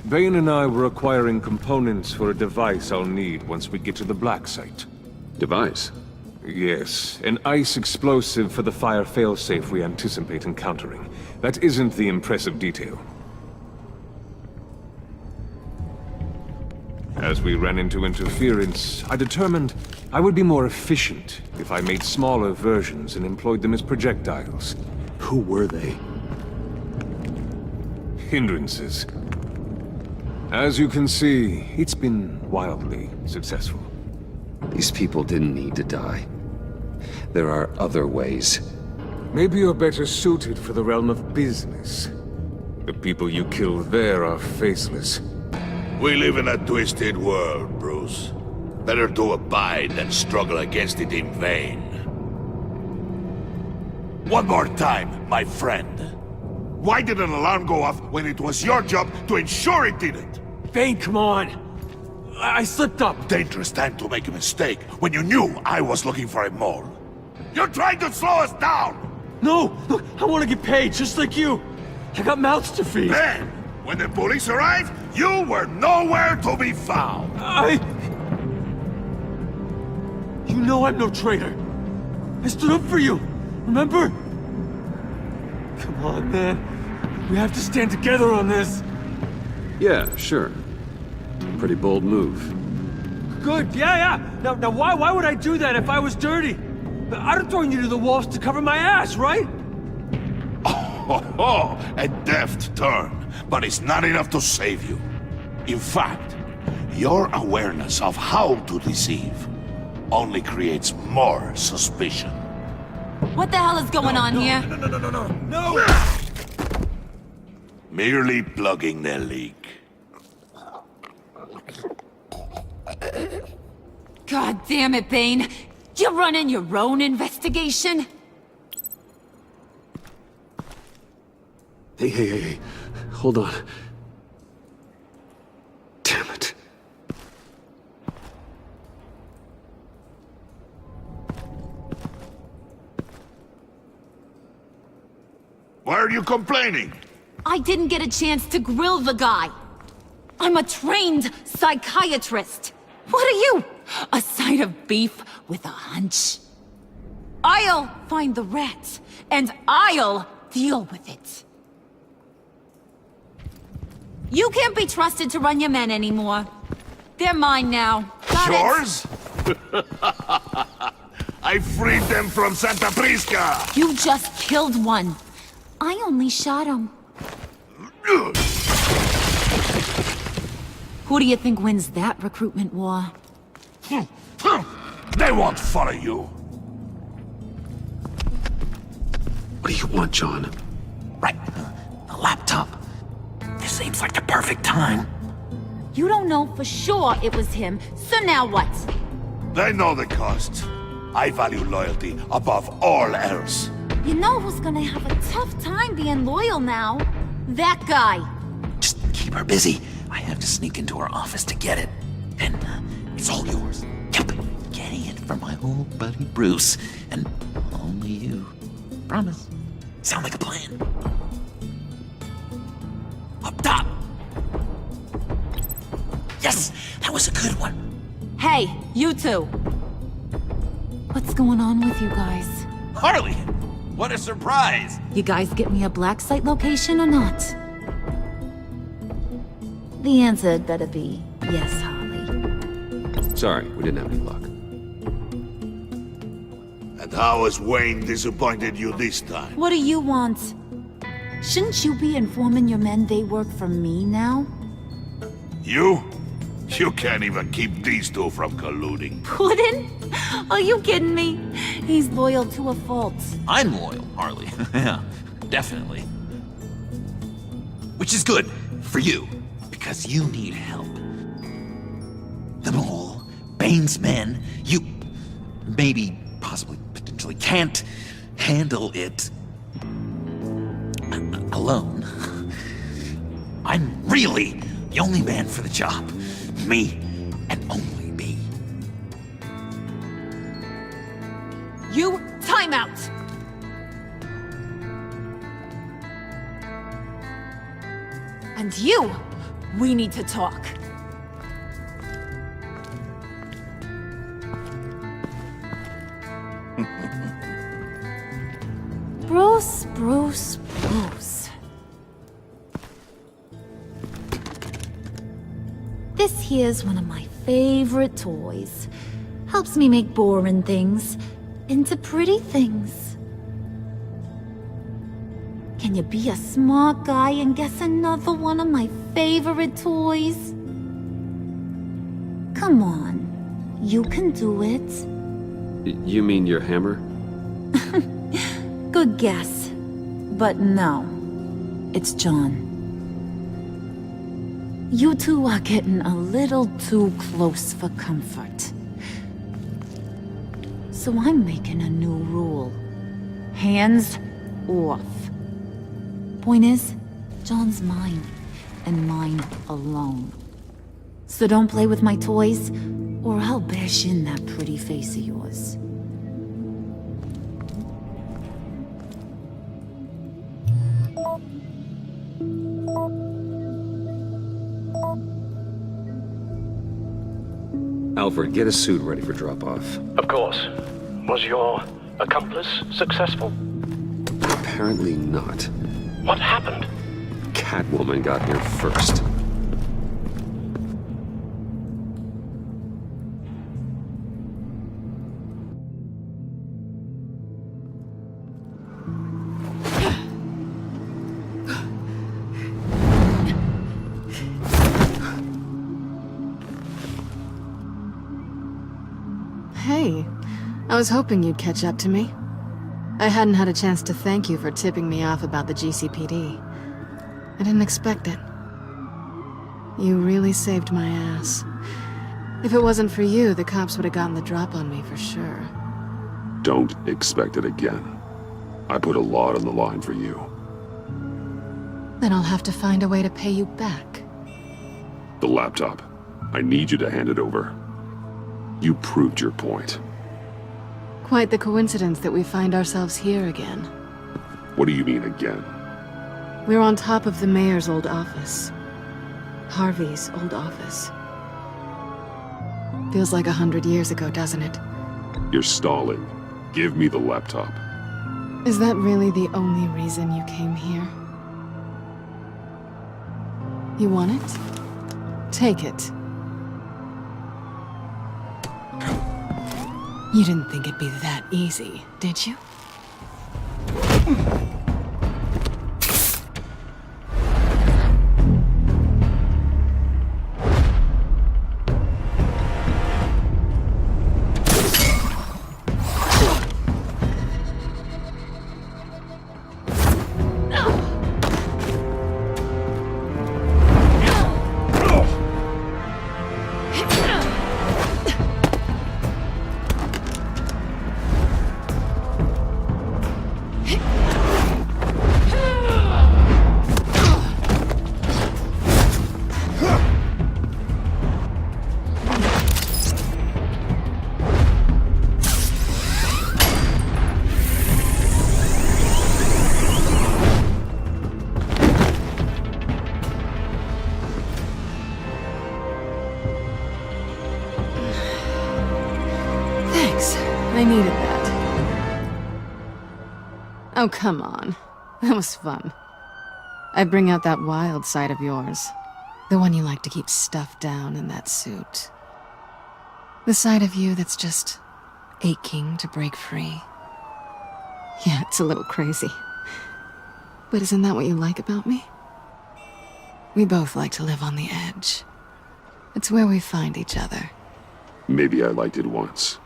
Bane and I were acquiring components for a device I'll need once we get to the Black Site. Device? Yes, an ice explosive for the fire failsafe we anticipate encountering. That isn't the impressive detail. As we ran into interference, I determined I would be more efficient if I made smaller versions and employed them as projectiles. Who were they? Hindrances. As you can see, it's been wildly successful. These people didn't need to die. There are other ways. Maybe you're better suited for the realm of business. The people you kill there are faceless. We live in a twisted world, Bruce. Better to abide than struggle against it in vain. One more time, my friend. Why did an alarm go off when it was your job to ensure it didn't? Bane, come on! I slipped up! Dangerous time to make a mistake when you knew I was looking for a mole. You're trying to slow us down! No! Look, I want to get paid, just like you! I got mouths to feed! Then, when the police arrived, you were nowhere to be found! You know I'm no traitor! I stood up for you, remember? Come on, man. We have to stand together on this. Yeah, sure. Pretty bold move. Good, yeah. Now why would I do that if I was dirty? I'd have thrown you to the wolves to cover my ass, right? Oh, a deft turn, but it's not enough to save you. In fact, your awareness of how to deceive only creates more suspicion. What the hell is going on here? No! Merely plugging the leak. God damn it, Bane. You're running your own investigation? Hey. Hold on. Damn it. Why are you complaining? I didn't get a chance to grill the guy. I'm a trained psychiatrist. What are you? A side of beef with a hunch? I'll find the rat, and I'll deal with it. You can't be trusted to run your men anymore. They're mine now. Got Yours? I freed them from Santa Prisca! You just killed one. I only shot him. Who do you think wins that recruitment war? They won't follow you. What do you want, John? Right. A laptop. This seems like the perfect time. You don't know for sure it was him, so now what? They know the cost. I value loyalty above all else. You know who's gonna have a tough time being loyal now? That guy. Just keep her busy. I have to sneak into her office to get it. Then it's all yours. Yep. Getting it from my old buddy Bruce. And only you. Promise. Sound like a plan. Up top! Yes! That was a good one. Hey, you two. What's going on with you guys? Harley! What a surprise! You guys get me a black site location or not? The answer had better be yes, Harley. Sorry, we didn't have any luck. And how has Wayne disappointed you this time? What do you want? Shouldn't you be informing your men they work for me now? You? You can't even keep these two from colluding. Puddin'? Are you kidding me? He's loyal to a fault. I'm loyal, Harley. Yeah, definitely. Which is good for you, because you need help. The Mole, Bane's men, you maybe, possibly, potentially can't handle it alone. I'm really the only man for the job. Me, and only me. You, time out! And you, we need to talk. Bruce. This here's one of my favorite toys. Helps me make boring things into pretty things. Can you be a smart guy and guess another one of my favorite toys? Come on, you can do it. You mean your hammer? Good guess. But no, it's John. You two are getting a little too close for comfort. So I'm making a new rule. Hands off. Point is, John's mine, and mine alone. So don't play with my toys, or I'll bash in that pretty face of yours. Alfred, get a suit ready for drop-off. Of course. Was your accomplice successful? Apparently not. What happened? Catwoman got here first. I was hoping you'd catch up to me. I hadn't had a chance to thank you for tipping me off about the GCPD. I didn't expect it. You really saved my ass. If it wasn't for you, the cops would have gotten the drop on me for sure. Don't expect it again. I put a lot on the line for you. Then I'll have to find a way to pay you back. The laptop. I need you to hand it over. You proved your point. Quite the coincidence that we find ourselves here again. What do you mean again? We're on top of the mayor's old office. Harvey's old office. Feels like 100 years ago, doesn't it? You're stalling. Give me the laptop. Is that really the only reason you came here? You want it? Take it. You didn't think it'd be that easy, did you? I needed that. Oh, come on. That was fun. I bring out that wild side of yours. The one you like to keep stuffed down in that suit. The side of you that's just aching to break free. Yeah, it's a little crazy. But isn't that what you like about me? We both like to live on the edge. It's where we find each other. Maybe I liked it once.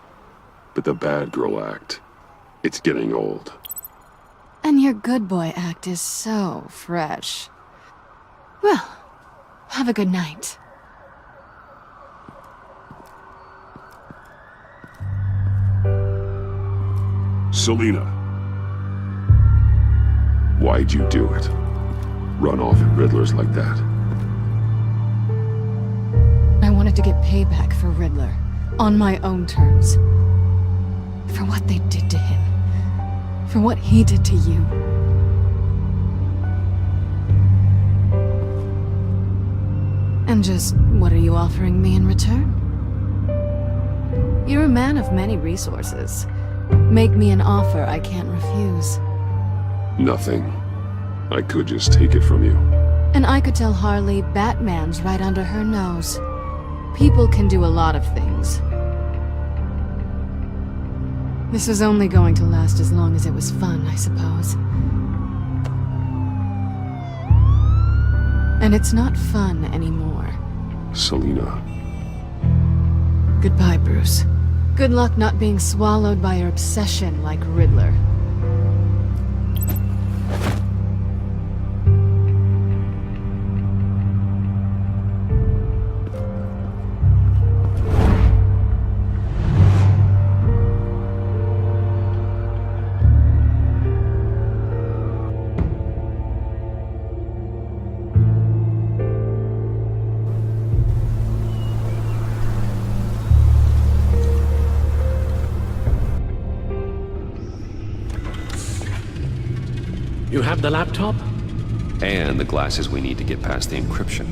But the bad girl act, it's getting old. And your good boy act is so fresh. Well, have a good night. Selina. Why'd you do it? Run off at Riddlers like that? I wanted to get payback for Riddler, on my own terms. For what they did to him. For what he did to you. And just, what are you offering me in return? You're a man of many resources. Make me an offer I can't refuse. Nothing. I could just take it from you. And I could tell Harley Batman's right under her nose. People can do a lot of things. This was only going to last as long as it was fun, I suppose. And it's not fun anymore. Selina. Goodbye, Bruce. Good luck not being swallowed by your obsession like Riddler. You have the laptop? And the glasses we need to get past the encryption.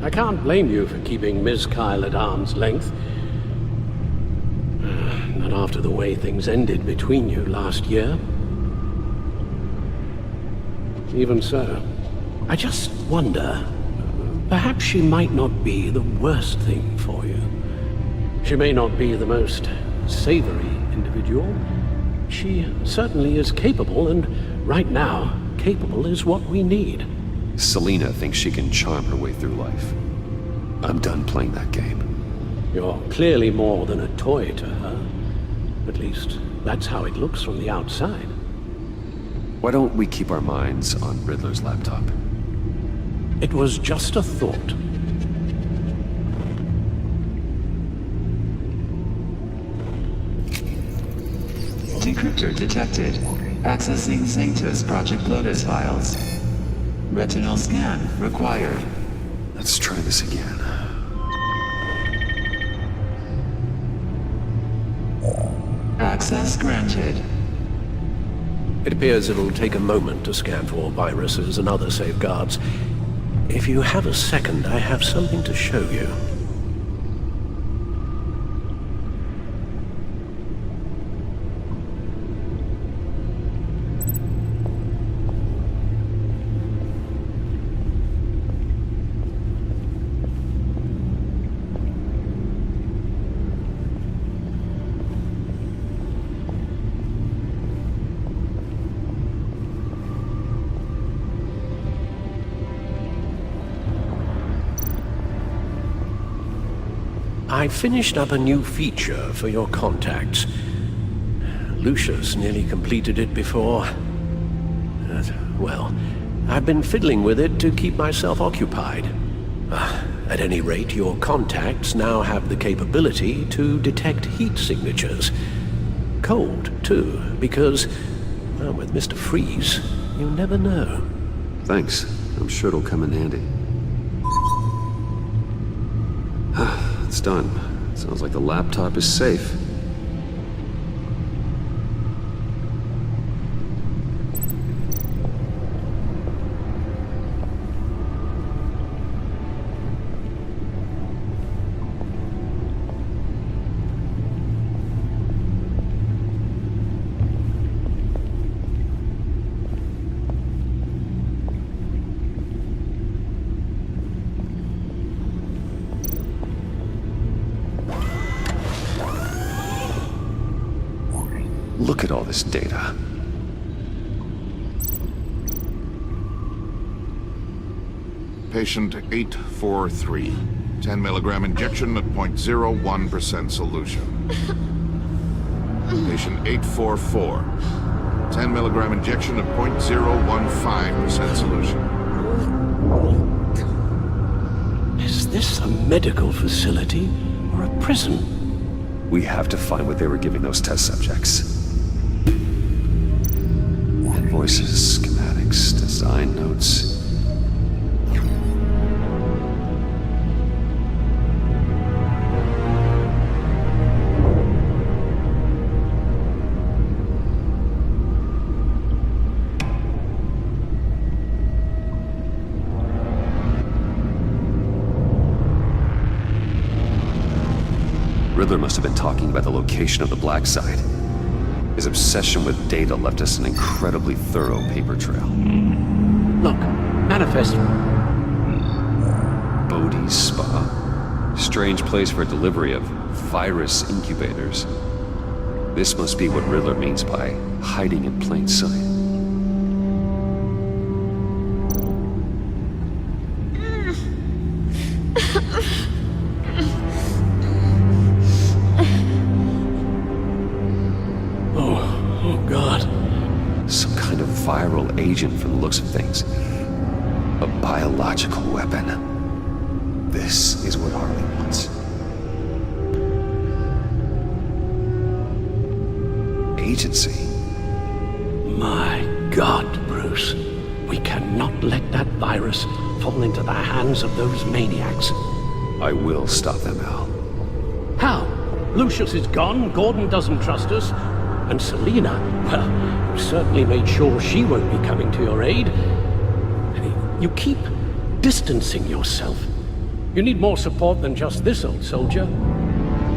I can't blame you for keeping Ms. Kyle at arm's length. Not after the way things ended between you last year. Even so, I just wonder, perhaps she might not be the worst thing for you. She may not be the most savory individual. She certainly is capable, and right now, capable is what we need. Selina thinks she can charm her way through life. I'm done playing that game. You're clearly more than a toy to her. At least, that's how it looks from the outside. Why don't we keep our minds on Riddler's laptop? It was just a thought. Decryptor detected. Accessing Sanctus Project Lotus files. Retinal scan required. Let's try this again. Access granted. It appears it'll take a moment to scan for viruses and other safeguards. If you have a second, I have something to show you. I finished up a new feature for your contacts. Lucius nearly completed it before. Well, I've been fiddling with it to keep myself occupied. At any rate, your contacts now have the capability to detect heat signatures. Cold, too, because, well, with Mr. Freeze, you never know. Thanks. I'm sure it'll come in handy. It's done. Sounds like the laptop is safe. Look at all this data. Patient 843. 10 milligram injection at 0.01% solution. Patient 844. 10 milligram injection at 0.015% solution. Is this a medical facility or a prison? We have to find what they were giving those test subjects. Invoices, schematics, design notes. Riddler must have been talking about the location of the black site. His obsession with data left us an incredibly thorough paper trail. Look, manifest. Bodhi's Spa? Strange place for delivery of virus incubators. This must be what Riddler means by hiding in plain sight. Viral agent from the looks of things. A biological weapon. This is what Harley wants. Agency. My God, Bruce. We cannot let that virus fall into the hands of those maniacs. I will stop them, Al. How? Lucius is gone, Gordon doesn't trust us, and Selina, well, you certainly made sure she won't be coming to your aid. You keep distancing yourself. You need more support than just this old soldier.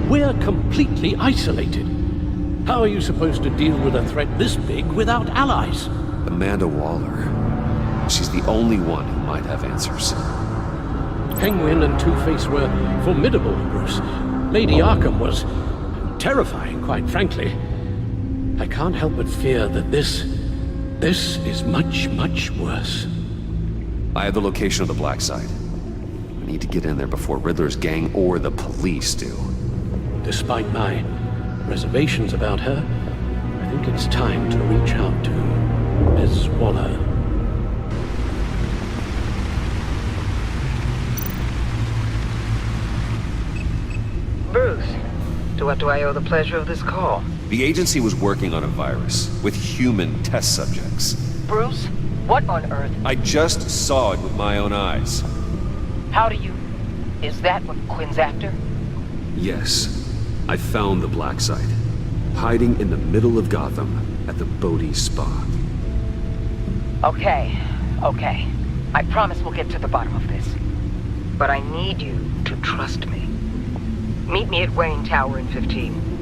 We're completely isolated. How are you supposed to deal with a threat this big without allies? Amanda Waller. She's the only one who might have answers. Penguin and Two-Face were formidable, Bruce. Lady Arkham was terrifying, quite frankly. I can't help but fear that this is much, much worse. I have the location of the black site. I need to get in there before Riddler's gang or the police do. Despite my reservations about her, I think it's time to reach out to Ms. Waller. Bruce, to what do I owe the pleasure of this call? The agency was working on a virus with human test subjects. Bruce, what on earth? I just saw it with my own eyes. How do you... Is that what Quinn's after? Yes, I found the black site, hiding in the middle of Gotham at the Bodhi Spa. Okay. I promise we'll get to the bottom of this. But I need you to trust me. Meet me at Wayne Tower in 15.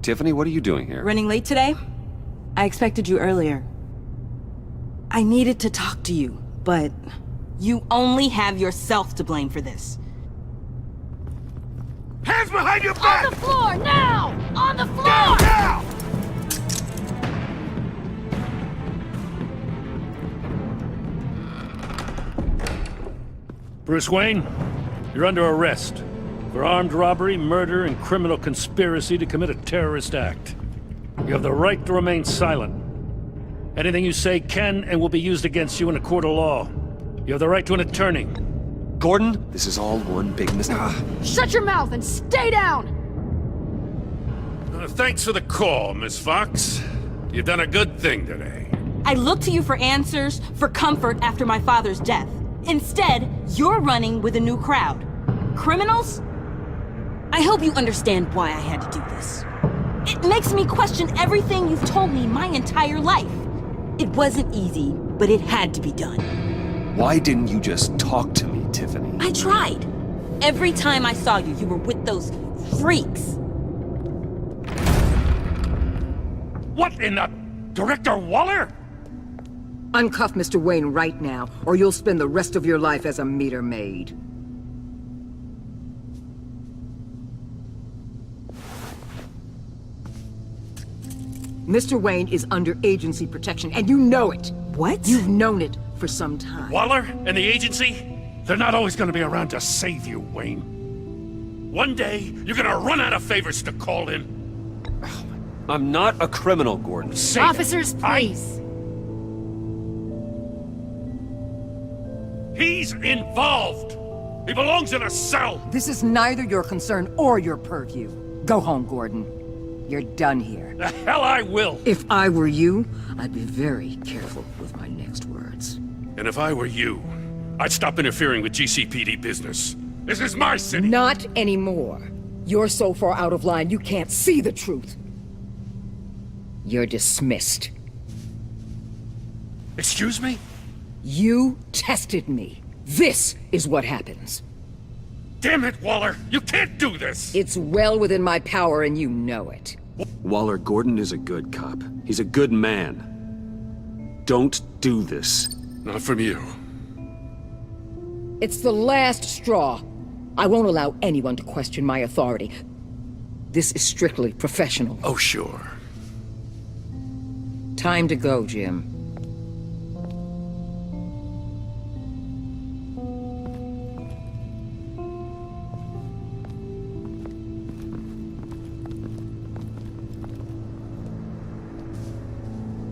Tiffany, what are you doing here? Running late today? I expected you earlier. I needed to talk to you, but you only have yourself to blame for this. Hands behind your back! On the floor, now! On the floor! Now! Bruce Wayne, you're under arrest for armed robbery, murder, and criminal conspiracy to commit a terrorist act. You have the right to remain silent. Anything you say can and will be used against you in a court of law. You have the right to an attorney. Gordon, this is all one big mistake. Shut your mouth and stay down! Thanks for the call, Miss Fox. You've done a good thing today. I looked to you for answers, for comfort after my father's death. Instead, you're running with a new crowd. Criminals? I hope you understand why I had to do this. It makes me question everything you've told me my entire life. It wasn't easy, but it had to be done. Why didn't you just talk to me, Tiffany? I tried. Every time I saw you, you were with those freaks. What in the... Director Waller? Uncuff Mr. Wayne right now, or you'll spend the rest of your life as a meter maid. Mr. Wayne is under agency protection, and you know it. What? You've known it for some time. Waller and the agency? They're not always gonna be around to save you, Wayne. One day, you're gonna run out of favors to call in. I'm not a criminal, Gordon. Officers, please. He's involved! He belongs in a cell! This is neither your concern or your purview. Go home, Gordon. You're done here. The hell I will! If I were you, I'd be very careful with my next words. And if I were you, I'd stop interfering with GCPD business. This is my city! Not anymore. You're so far out of line, you can't see the truth. You're dismissed. Excuse me? You tested me. This is what happens. Damn it, Waller! You can't do this! It's well within my power and you know it. Waller, Gordon is a good cop. He's a good man. Don't do this. Not from you. It's the last straw. I won't allow anyone to question my authority. This is strictly professional. Oh, sure. Time to go, Jim.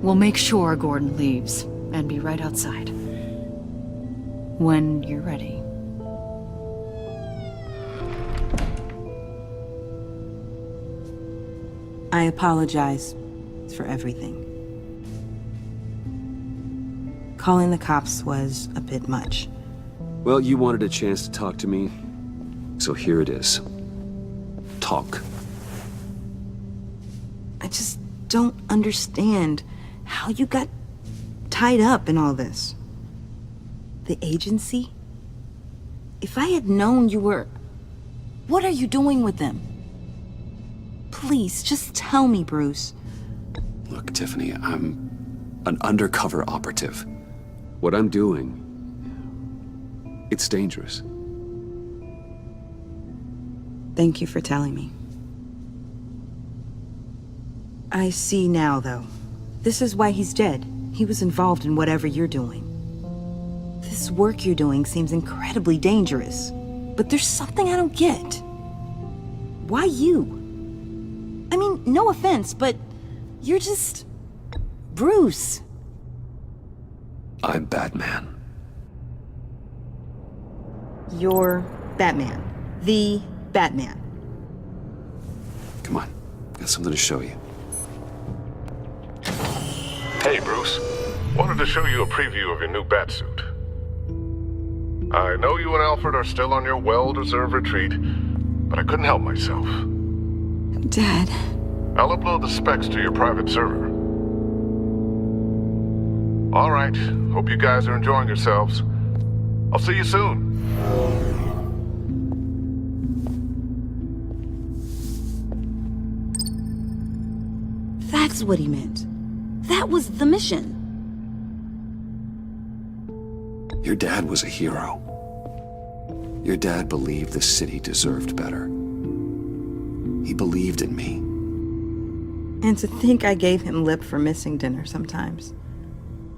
We'll make sure Gordon leaves, and be right outside. When you're ready. I apologize for everything. Calling the cops was a bit much. Well, you wanted a chance to talk to me, so here it is. Talk. I just don't understand how you got tied up in all this. The agency? If I had known you were... What are you doing with them? Please, just tell me, Bruce. Look, Tiffany, I'm an undercover operative. What I'm doing, it's dangerous. Thank you for telling me. I see now, though. This is why he's dead. He was involved in whatever you're doing. This work you're doing seems incredibly dangerous. But there's something I don't get. Why you? I mean, no offense, but you're just... Bruce. I'm Batman. You're Batman. The Batman. Come on, got something to show you. Hey, Bruce. Wanted to show you a preview of your new batsuit. I know you and Alfred are still on your well-deserved retreat, but I couldn't help myself. Dad. I'll upload the specs to your private server. All right. Hope you guys are enjoying yourselves. I'll see you soon. That's what he meant. That was the mission. Your dad was a hero. Your dad believed the city deserved better. He believed in me. And to think I gave him lip for missing dinner sometimes.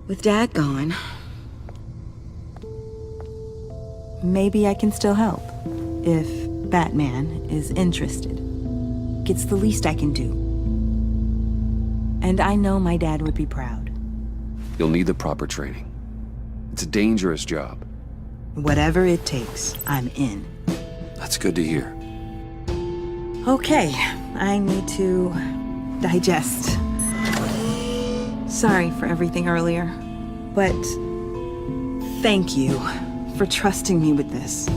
With Dad gone, maybe I can still help. If Batman is interested. It's the least I can do. And I know my dad would be proud. You'll need the proper training. It's a dangerous job. Whatever it takes, I'm in. That's good to hear. Okay, I need to digest. Sorry for everything earlier, but thank you for trusting me with this.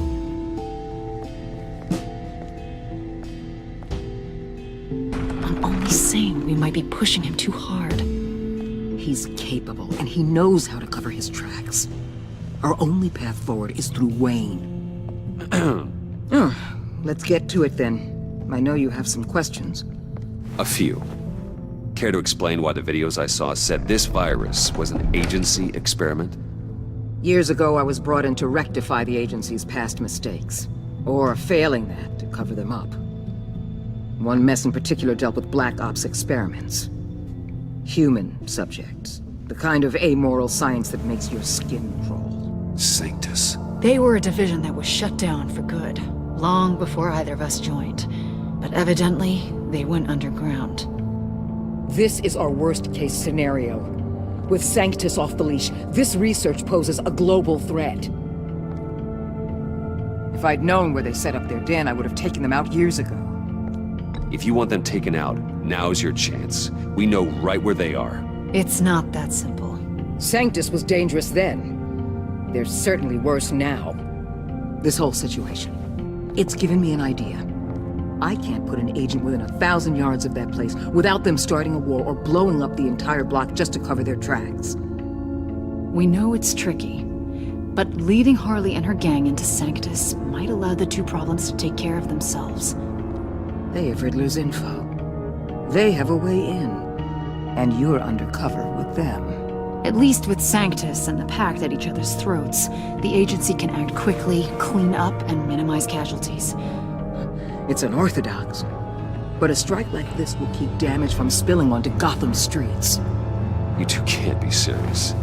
I'm only saying we might be pushing him too hard. He's capable, and he knows how to cover his tracks. Our only path forward is through Wayne. Let's get to it then. I know you have some questions. A few. Care to explain why the videos I saw said this virus was an agency experiment? Years ago, I was brought in to rectify the agency's past mistakes. Or failing that, to cover them up. One mess in particular dealt with Black Ops experiments. Human subjects. The kind of amoral science that makes your skin crawl. Sanctus. They were a division that was shut down for good, long before either of us joined. But evidently, they went underground. This is our worst-case scenario. With Sanctus off the leash, this research poses a global threat. If I'd known where they set up their den, I would have taken them out years ago. If you want them taken out, now's your chance. We know right where they are. It's not that simple. Sanctus was dangerous then. They're certainly worse now. This whole situation, it's given me an idea. I can't put an agent within 1,000 yards of that place without them starting a war or blowing up the entire block just to cover their tracks. We know it's tricky, but leading Harley and her gang into Sanctus might allow the two problems to take care of themselves. They have Riddler's info. They have a way in. And you're undercover with them. At least with Sanctus and the Pact at each other's throats, the agency can act quickly, clean up, and minimize casualties. It's unorthodox. But a strike like this will keep damage from spilling onto Gotham streets. You two can't be serious.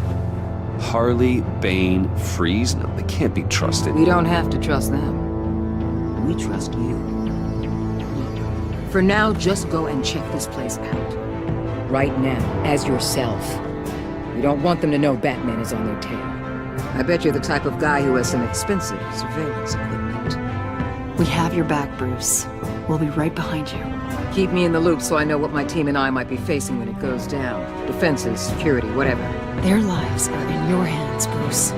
Harley, Bane, Freeze? No, they can't be trusted. We don't have to trust them. We trust you. Look, for now, just go and check this place out. Right now, as yourself. You don't want them to know Batman is on their tail. I bet you're the type of guy who has some expensive surveillance equipment. We have your back, Bruce. We'll be right behind you. Keep me in the loop so I know what my team and I might be facing when it goes down. Defenses, security, whatever. Their lives are in your hands, Bruce.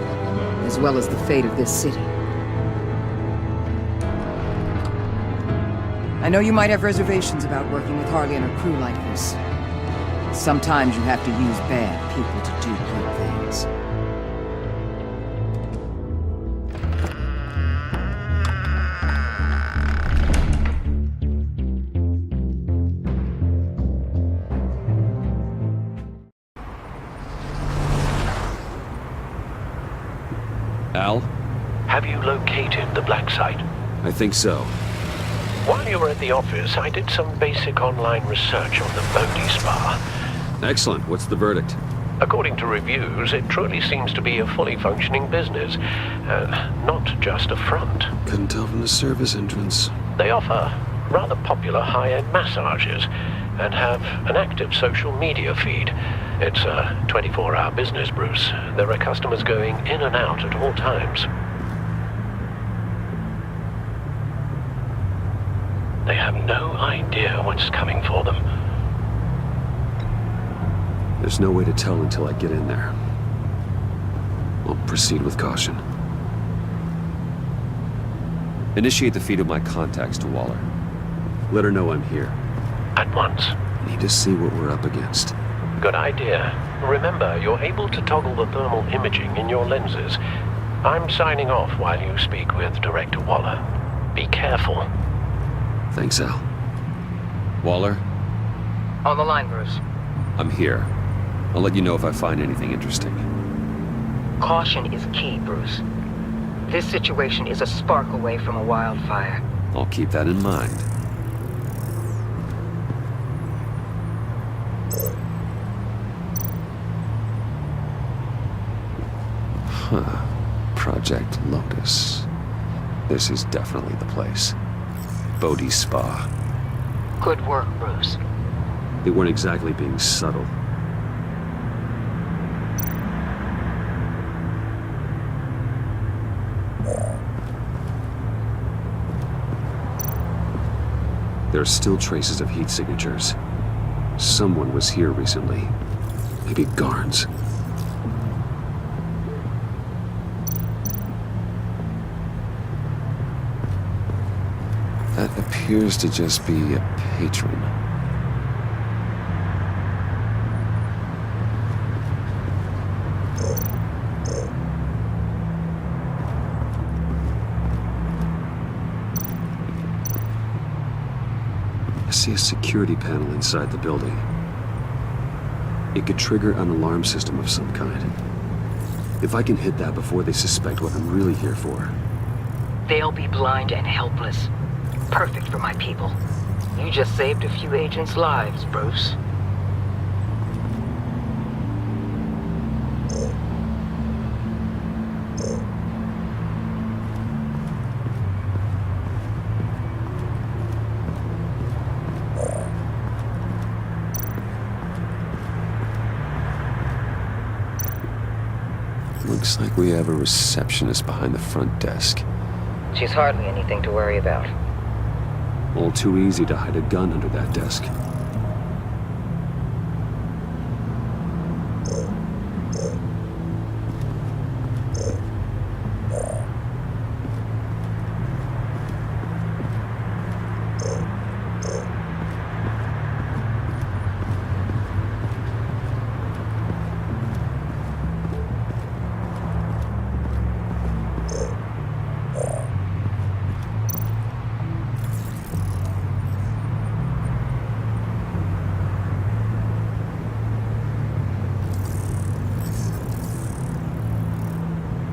As well as the fate of this city. I know you might have reservations about working with Harley and her crew like this. Sometimes you have to use bad people to do good things. Have you located the black site? I think so. While you were at the office, I did some basic online research on the Bodhi Spa. Excellent. What's the verdict? According to reviews, it truly seems to be a fully functioning business, not just a front. Couldn't tell from the service entrance. They offer rather popular high-end massages and have an active social media feed. It's a 24-hour business, Bruce. There are customers going in and out at all times. They have no idea what's coming for them. There's no way to tell until I get in there. I'll proceed with caution. Initiate the feed of my contacts to Waller. Let her know I'm here. At once. Need to see what we're up against. Good idea. Remember, you're able to toggle the thermal imaging in your lenses. I'm signing off while you speak with Director Waller. Be careful. Thanks, Al. Waller? On the line, Bruce. I'm here. I'll let you know if I find anything interesting. Caution is key, Bruce. This situation is a spark away from a wildfire. I'll keep that in mind. Huh. Project Lotus. This is definitely the place. Bodhi Spa. Good work, Bruce. They weren't exactly being subtle. There are still traces of heat signatures. Someone was here recently. Maybe Garns. That appears to just be a patron. I see a security panel inside the building. It could trigger an alarm system of some kind. If I can hit that before they suspect what I'm really here for. They'll be blind and helpless. Perfect for my people. You just saved a few agents' lives, Bruce. Looks like we have a receptionist behind the front desk. She's hardly anything to worry about. All too easy to hide a gun under that desk.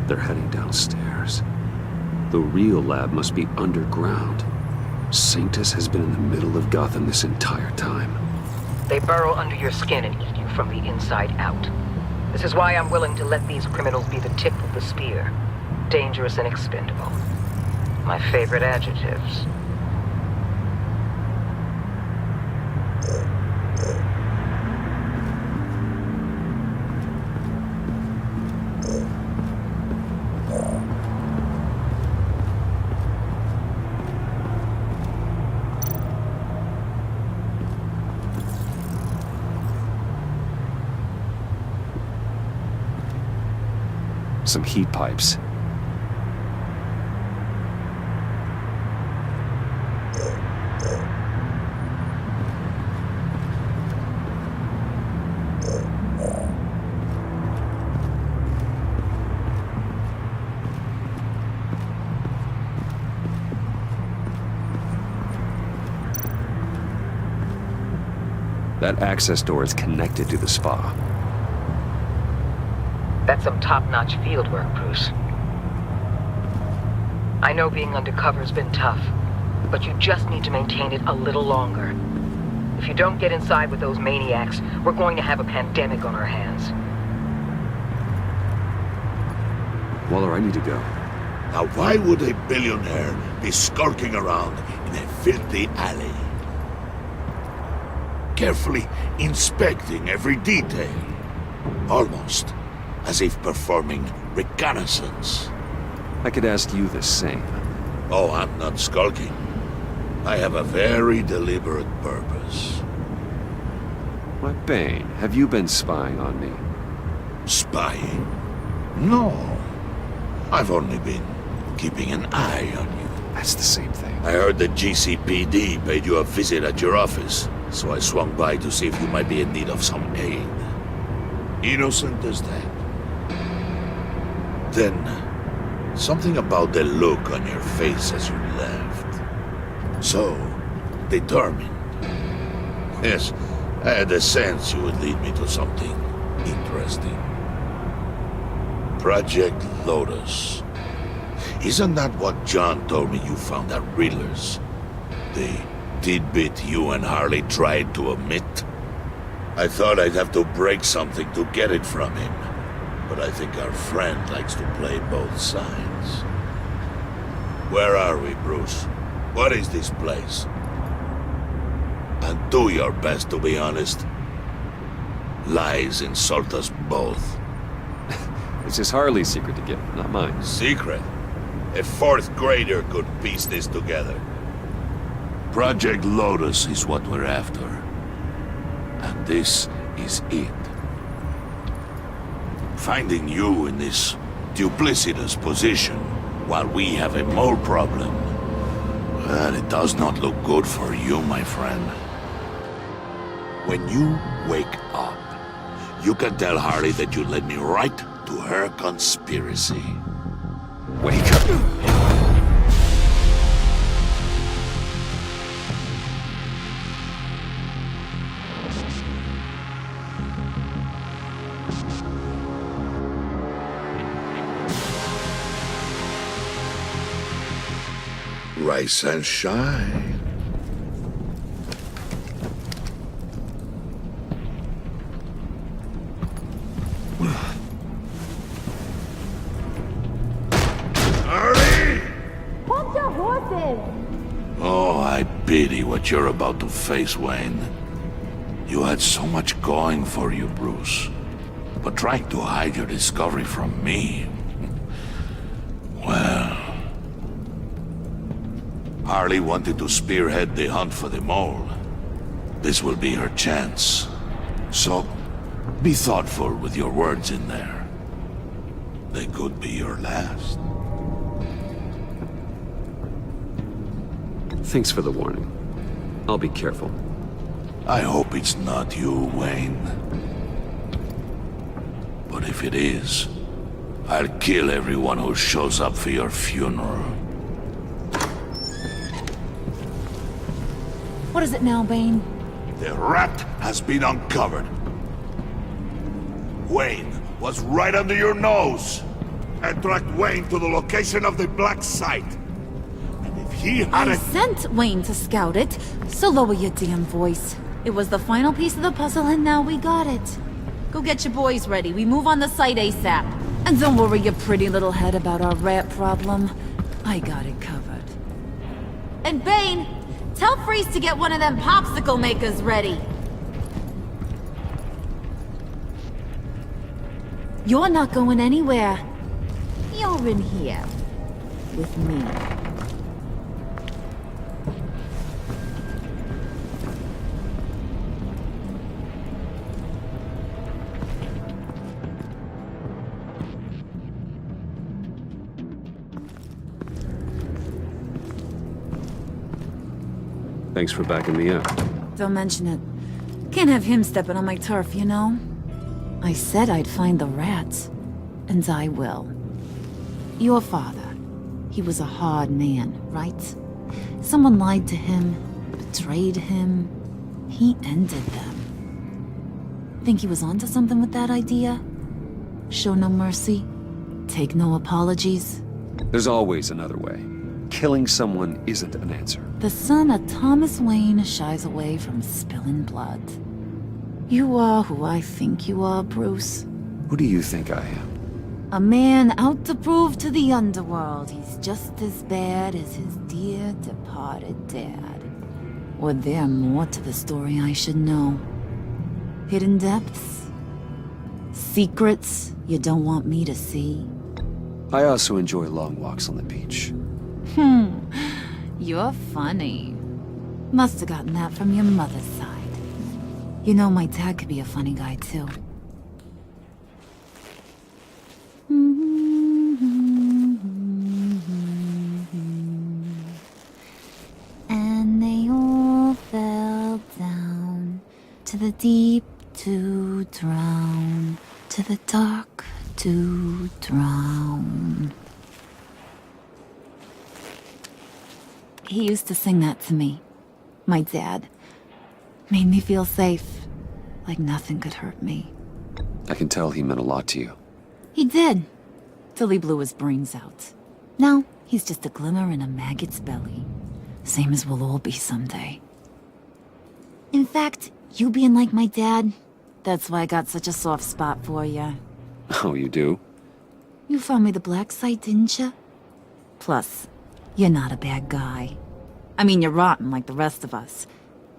They're heading downstairs. The real lab must be underground. Sanctus has been in the middle of Gotham this entire time. They burrow under your skin and eat you from the inside out. This is why I'm willing to let these criminals be the tip of the spear. Dangerous and expendable. My favorite adjectives. Some heat pipes. That access door is connected to the spa. That's some top-notch field work, Bruce. I know being undercover's been tough, but you just need to maintain it a little longer. If you don't get inside with those maniacs, we're going to have a pandemic on our hands. Waller, I need to go. Now why would a billionaire be skulking around in a filthy alley? Carefully inspecting every detail. Almost as if performing reconnaissance. I could ask you the same. Oh, I'm not skulking. I have a very deliberate purpose. Why, Bane, have you been spying on me? Spying? No. I've only been keeping an eye on you. That's the same thing. I heard the GCPD paid you a visit at your office, so I swung by to see if you might be in need of some aid. Innocent as that. Then, something about the look on your face as you left. So, determined. Yes, I had a sense you would lead me to something interesting. Project Lotus. Isn't that what John told me you found at Riddler's? The tidbit you and Harley tried to omit? I thought I'd have to break something to get it from him. But I think our friend likes to play both sides. Where are we, Bruce? What is this place? And do your best to be honest. Lies insult us both. It's just Harley's secret to get, not mine. Secret? A fourth grader could piece this together. Project Lotus is what we're after. And this is it. Finding you in this duplicitous position while we have a mole problem. Well, it does not look good for you, my friend. When you wake up, you can tell Harley that you led me right to her conspiracy. Wake up. Rise and shine. Harley! Hold your horses! Oh, I pity what you're about to face, Wayne. You had so much going for you, Bruce. But trying to hide your discovery from me... Well... Harley wanted to spearhead the hunt for the mole. This will be her chance. So, be thoughtful with your words in there. They could be your last. Thanks for the warning. I'll be careful. I hope it's not you, Wayne. But if it is, I'll kill everyone who shows up for your funeral. What is it now, Bane? The rat has been uncovered. Wayne was right under your nose. And tracked Wayne to the location of the black site. And if he had I sent Wayne to scout it, so lower your damn voice. It was the final piece of the puzzle and now we got it. Go get your boys ready. We move on the site ASAP. And don't worry your pretty little head about our rat problem. I got it covered. And Bane, tell Freeze to get one of them popsicle makers ready. You're not going anywhere. You're in here. With me. Thanks for backing me up. Don't mention it. Can't have him stepping on my turf, you know? I said I'd find the rats. And I will. Your father. He was a hard man, right? Someone lied to him, betrayed him. He ended them. Think he was onto something with that idea? Show no mercy? Take no apologies? There's always another way. Killing someone isn't an answer. The son of Thomas Wayne shies away from spilling blood. You are who I think you are, Bruce. Who do you think I am? A man out to prove to the underworld he's just as bad as his dear departed dad. Or there more to the story I should know? Hidden depths? Secrets you don't want me to see? I also enjoy long walks on the beach. You're funny. Must have gotten that from your mother's side. You know, my dad could be a funny guy, too. And they all fell down to the deep to drown, to the dark to drown. He used to sing that to me. My dad. Made me feel safe. Like nothing could hurt me. I can tell he meant a lot to you. He did. Till he blew his brains out. Now, he's just a glimmer in a maggot's belly. Same as we'll all be someday. In fact, you being like my dad, that's why I got such a soft spot for you. Oh, you do? You found me the black site, didn't you? Plus, you're not a bad guy. I mean, you're rotten like the rest of us.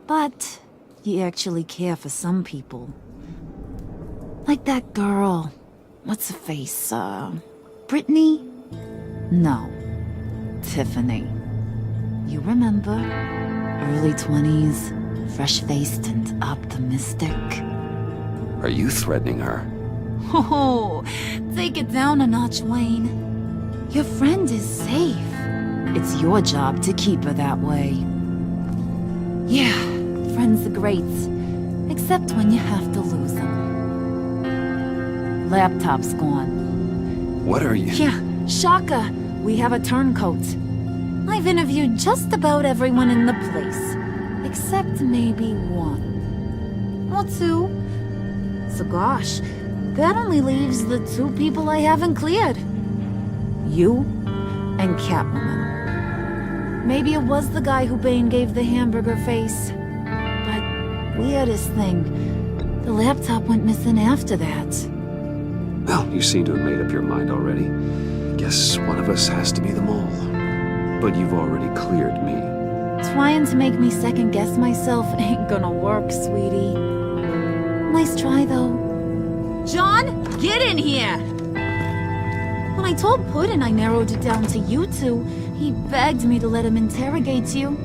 But you actually care for some people. Like that girl. What's her face? Brittany? No. Tiffany. You remember? Early 20s, fresh-faced and optimistic. Are you threatening her? Oh, take it down a notch, Wayne. Your friend is safe. It's your job to keep her that way. Yeah, friends are great. Except when you have to lose them. Laptop's gone. What are you? Yeah, shocker. We have a turncoat. I've interviewed just about everyone in the place. Except maybe one. Or two. So gosh, that only leaves the two people I haven't cleared. You and Catwoman. Maybe it was the guy who Bane gave the hamburger face. But weirdest thing, the laptop went missing after that. Well, you seem to have made up your mind already. Guess one of us has to be the mole. But you've already cleared me. Trying to make me second-guess myself ain't gonna work, sweetie. Nice try, though. John, get in here! When I told Puddin' I narrowed it down to you two, he begged me to let him interrogate you.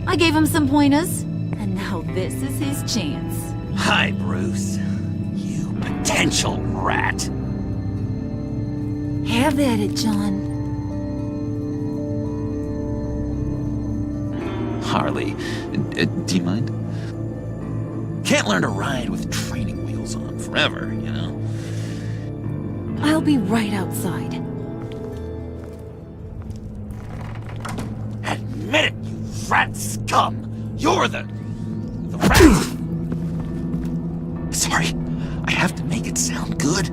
I gave him some pointers, and now this is his chance. Hi, Bruce. You potential rat. Have at it, John. Harley, do you mind? Can't learn to ride with training wheels on forever, you know? I'll be right outside. Admit it, you rat scum! You're the rat! Sorry, I have to make it sound good.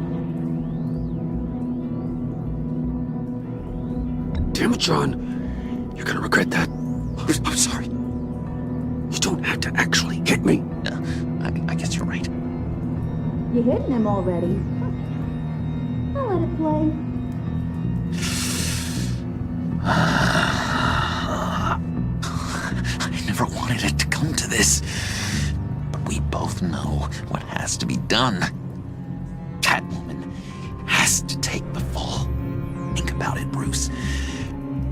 Damn it, John. You're gonna regret that. I'm sorry. You don't have to actually hit me. I guess you're right. You hitting him already? I'll let it play. I never wanted it to come to this. But we both know what has to be done. Catwoman has to take the fall. Think about it, Bruce.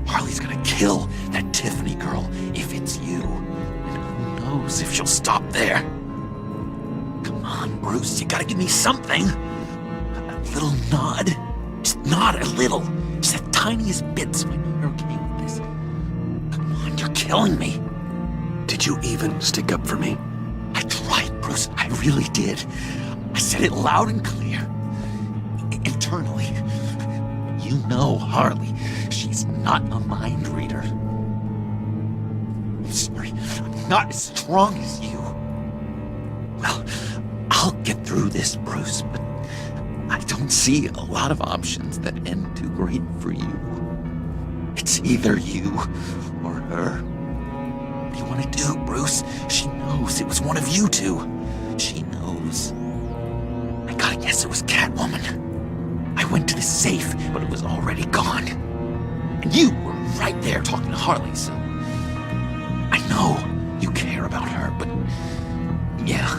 Harley's gonna kill that Tiffany girl if it's you. And who knows if she'll stop there. Come on, Bruce, you gotta give me something. A little nod. Just nod a little. Just the tiniest bit so I know you're okay with this. Come on, you're killing me. Did you even stick up for me? I tried, Bruce. I really did. I said it loud and clear. Internally. You know Harley. She's not a mind reader. I'm sorry. I'm not as strong as you. Well, I'll get through this, Bruce, but I don't see a lot of options that end too great for you. It's either you or her. What do you want to do, Bruce? She knows it was one of you two. She knows. I gotta guess it was Catwoman. I went to the safe, but it was already gone. And you were right there talking to Harley, so... I know you care about her, but... yeah.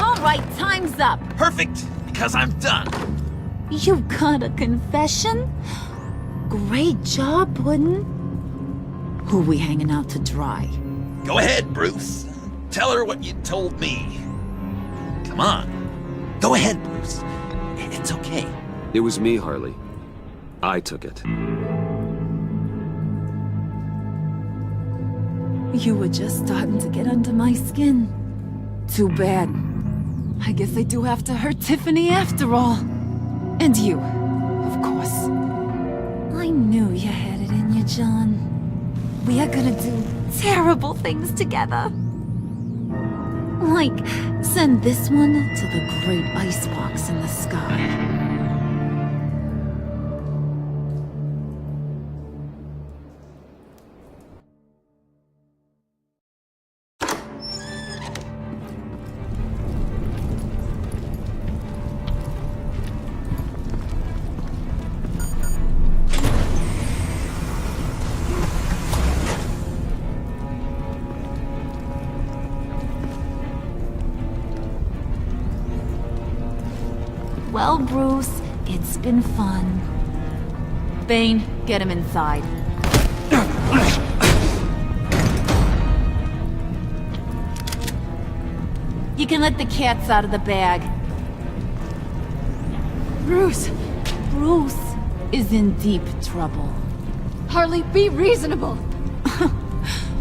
All right, time's up. Perfect, because I'm done. You got a confession? Great job, Puddin'. Who we hanging out to dry? Go ahead, Bruce. Tell her what you told me. Come on. Go ahead, Bruce. It's okay. It was me, Harley. I took it. You were just starting to get under my skin. Too bad. I guess I do have to hurt Tiffany after all. And you, of course. I knew you had it in you, John. We are gonna do terrible things together. Like, send this one to the great icebox in the sky. Well, Bruce, it's been fun. Bane, get him inside. You can let the cats out of the bag. Bruce! Bruce is in deep trouble. Harley, be reasonable!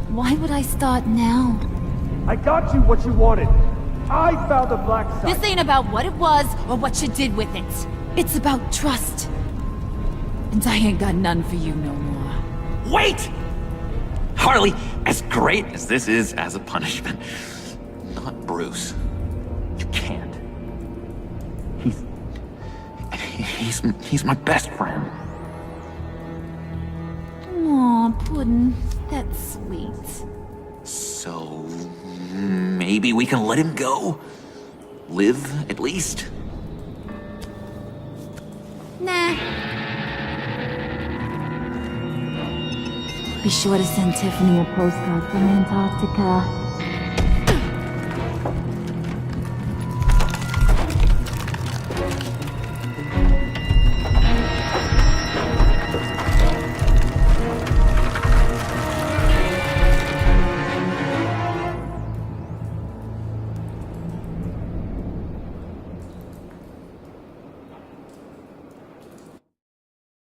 Why would I start now? I got you what you wanted. I found the black site. This ain't about what it was or what you did with it. It's about trust. And I ain't got none for you no more. Wait! Harley, as great as this is as a punishment, not Bruce. You can't. He's my best friend. Aw, Puddin', that's sweet. So... maybe we can let him go? Live, at least? Nah. Be sure to send Tiffany a postcard from Antarctica.